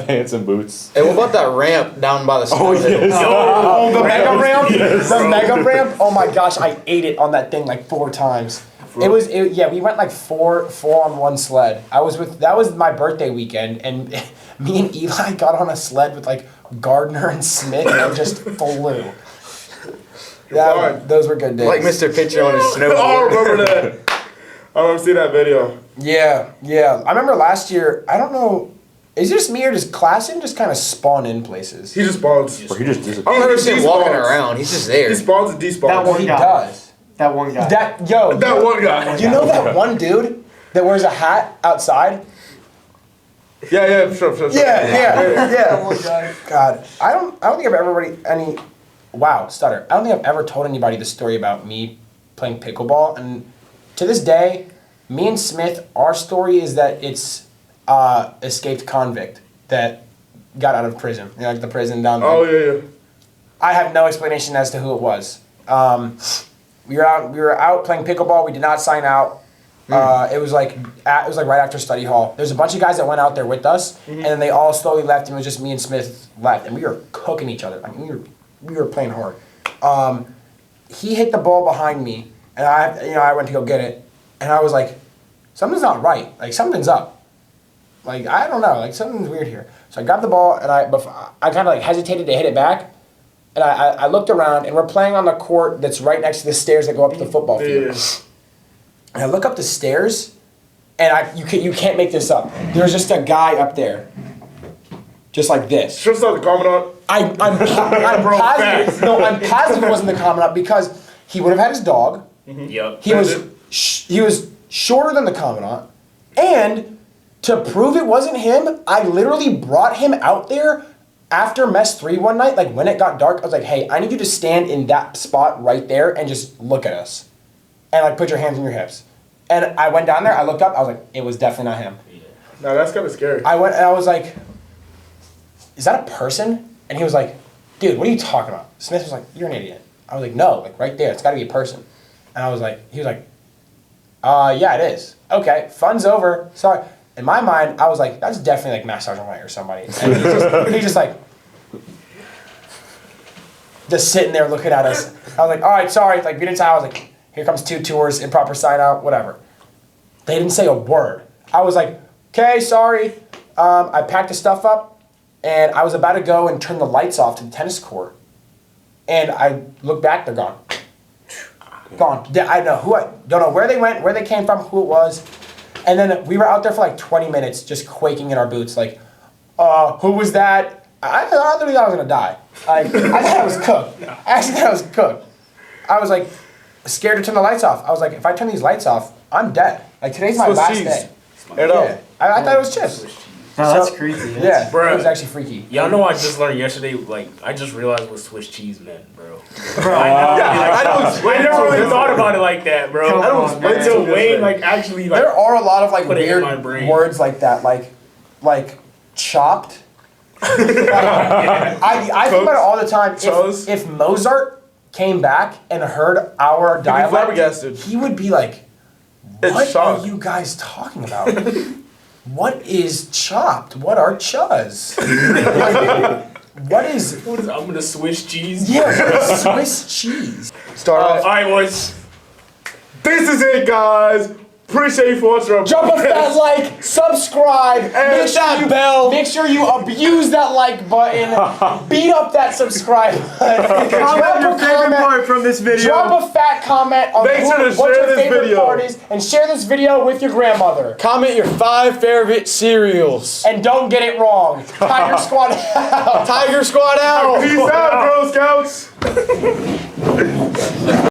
Speaker 5: pants and boots.
Speaker 3: Hey, what about that ramp down by the
Speaker 5: Oh yes.
Speaker 1: Oh, the mega ramp!
Speaker 5: Yes.
Speaker 1: The mega ramp! Oh my gosh, I ate it on that thing like 4 times. Yeah, we went like four on one sled. That was my birthday weekend, and me and Eli got on a sled with like Gardner and Smith and just flew. Those were good days.
Speaker 3: Like Mr. Pitcher on his
Speaker 2: Oh, I
Speaker 3: snowboard.
Speaker 2: remember that. I remember seeing that video.
Speaker 1: Yeah. I remember last year, I don't know, is it just me or does Klassen just kind of spawn in places?
Speaker 2: He just spawns.
Speaker 5: Bro, he just disappeared.
Speaker 3: I don't ever see him walking
Speaker 2: Despawns.
Speaker 3: around. He's just there.
Speaker 2: He spawns and despawns.
Speaker 6: That one
Speaker 1: He
Speaker 6: guy.
Speaker 1: does.
Speaker 6: That one guy.
Speaker 2: That one guy.
Speaker 1: You know that one dude that wears a hat outside?
Speaker 2: Yeah, sure.
Speaker 1: Yeah. Oh my God. God, I don't think I've ever stutter. I don't think I've ever told anybody the story about me playing pickleball, and to this day, me and Smith, our story is that it's escaped convict that got out of prison. You know, like the prison down there.
Speaker 2: Oh yeah.
Speaker 1: I have no explanation as to who it was. We were out playing pickleball. We did not sign out. It was like right after study hall. There's a bunch of guys that went out there with us, and then they all slowly left, and it was just me and Smith left, and we were cooking each other. I mean, we were playing hard. He hit the ball behind me, and I went to go get it, and I was like, something's not right. Like something's up. Like I don't know. Like something's weird here. So I grabbed the ball, and I kind of like hesitated to hit it back. And I looked around, and we're playing on the court that's right next to the stairs that go up to the football field.
Speaker 2: Yeah.
Speaker 1: And I look up the stairs, and you can't make this up. There's just a guy up there, just like this.
Speaker 2: Should have started the commandant.
Speaker 1: I'm positive. No, I'm positive it wasn't the commandant because he would have had his dog.
Speaker 7: Yep.
Speaker 1: He was shorter than the commandant, and to prove it wasn't him, I literally brought him out there. After mess 3 one night, like when it got dark, I was like, hey, I need you to stand in that spot right there and just look at us. And like put your hands on your hips. And I went down there, I looked up, I was like, it was definitely not him.
Speaker 2: No, that's kind of scary.
Speaker 1: I went and I was like, is that a person? And he was like, dude, what are you talking about? Smith was like, you're an idiot. I was like, no, like right there, it's gotta be a person. And he was like, yeah, it is. Okay, fun's over, sorry. In my mind, I was like, that's definitely like Master Sergeant White or somebody. And he just like, just sitting there looking at us. I was like, all right, sorry. Like, we didn't say, I was like, here comes 2 tours, improper sign out, whatever. They didn't say a word. I was like, okay, sorry. I packed the stuff up, and I was about to go and turn the lights off to the tennis court. And I look back, they're gone. Gone. I don't know where they went, where they came from, who it was. And then we were out there for like 20 minutes just quaking in our boots like, who was that? I literally thought I was going to die. I thought I was cooked. I actually thought I was cooked. I was like scared to turn the lights off. I was like, if I turn these lights off, I'm dead. Like today's my last day. Yeah. I thought it was chips.
Speaker 6: No, that's crazy.
Speaker 1: Yeah,
Speaker 7: Bruh.
Speaker 1: it was actually freaky.
Speaker 7: Y'all know I just learned yesterday, like, I just realized what Swiss cheese meant, bro.
Speaker 2: I
Speaker 7: never really thought about it like that, bro.
Speaker 6: Come on, man.
Speaker 7: Until Wayne, like, actually, like,
Speaker 1: There are a lot of like
Speaker 7: put it in my
Speaker 1: weird
Speaker 7: brain.
Speaker 1: words like that, like chopped. I think about it all the time.
Speaker 2: Chose.
Speaker 1: If Mozart came back and heard our dialect,
Speaker 2: flabbergasted.
Speaker 1: he would be like,
Speaker 2: It's
Speaker 1: what
Speaker 2: shock.
Speaker 1: are you guys talking about? What is chopped? What are chuz? What is...
Speaker 7: I'm gonna Swiss cheese.
Speaker 1: Yeah, Swiss cheese.
Speaker 3: Start off.
Speaker 7: Alright, boys.
Speaker 2: This is it, guys. Appreciate you watching.
Speaker 1: Drop a fat like, subscribe,
Speaker 2: And
Speaker 1: make sure, you,
Speaker 3: bell.
Speaker 1: make sure you abuse that like button, beat up that subscribe button.
Speaker 6: Comment your favorite part from this video.
Speaker 1: Drop a fat comment on
Speaker 2: Make sure to
Speaker 1: what
Speaker 2: share
Speaker 1: your
Speaker 2: this
Speaker 1: favorite
Speaker 2: video.
Speaker 1: part is, and share this video with your grandmother.
Speaker 3: Comment your 5 favorite cereals.
Speaker 1: And don't get it wrong. Tiger Squad out.
Speaker 3: Tiger Squad out.
Speaker 2: Peace out, Girl Scouts.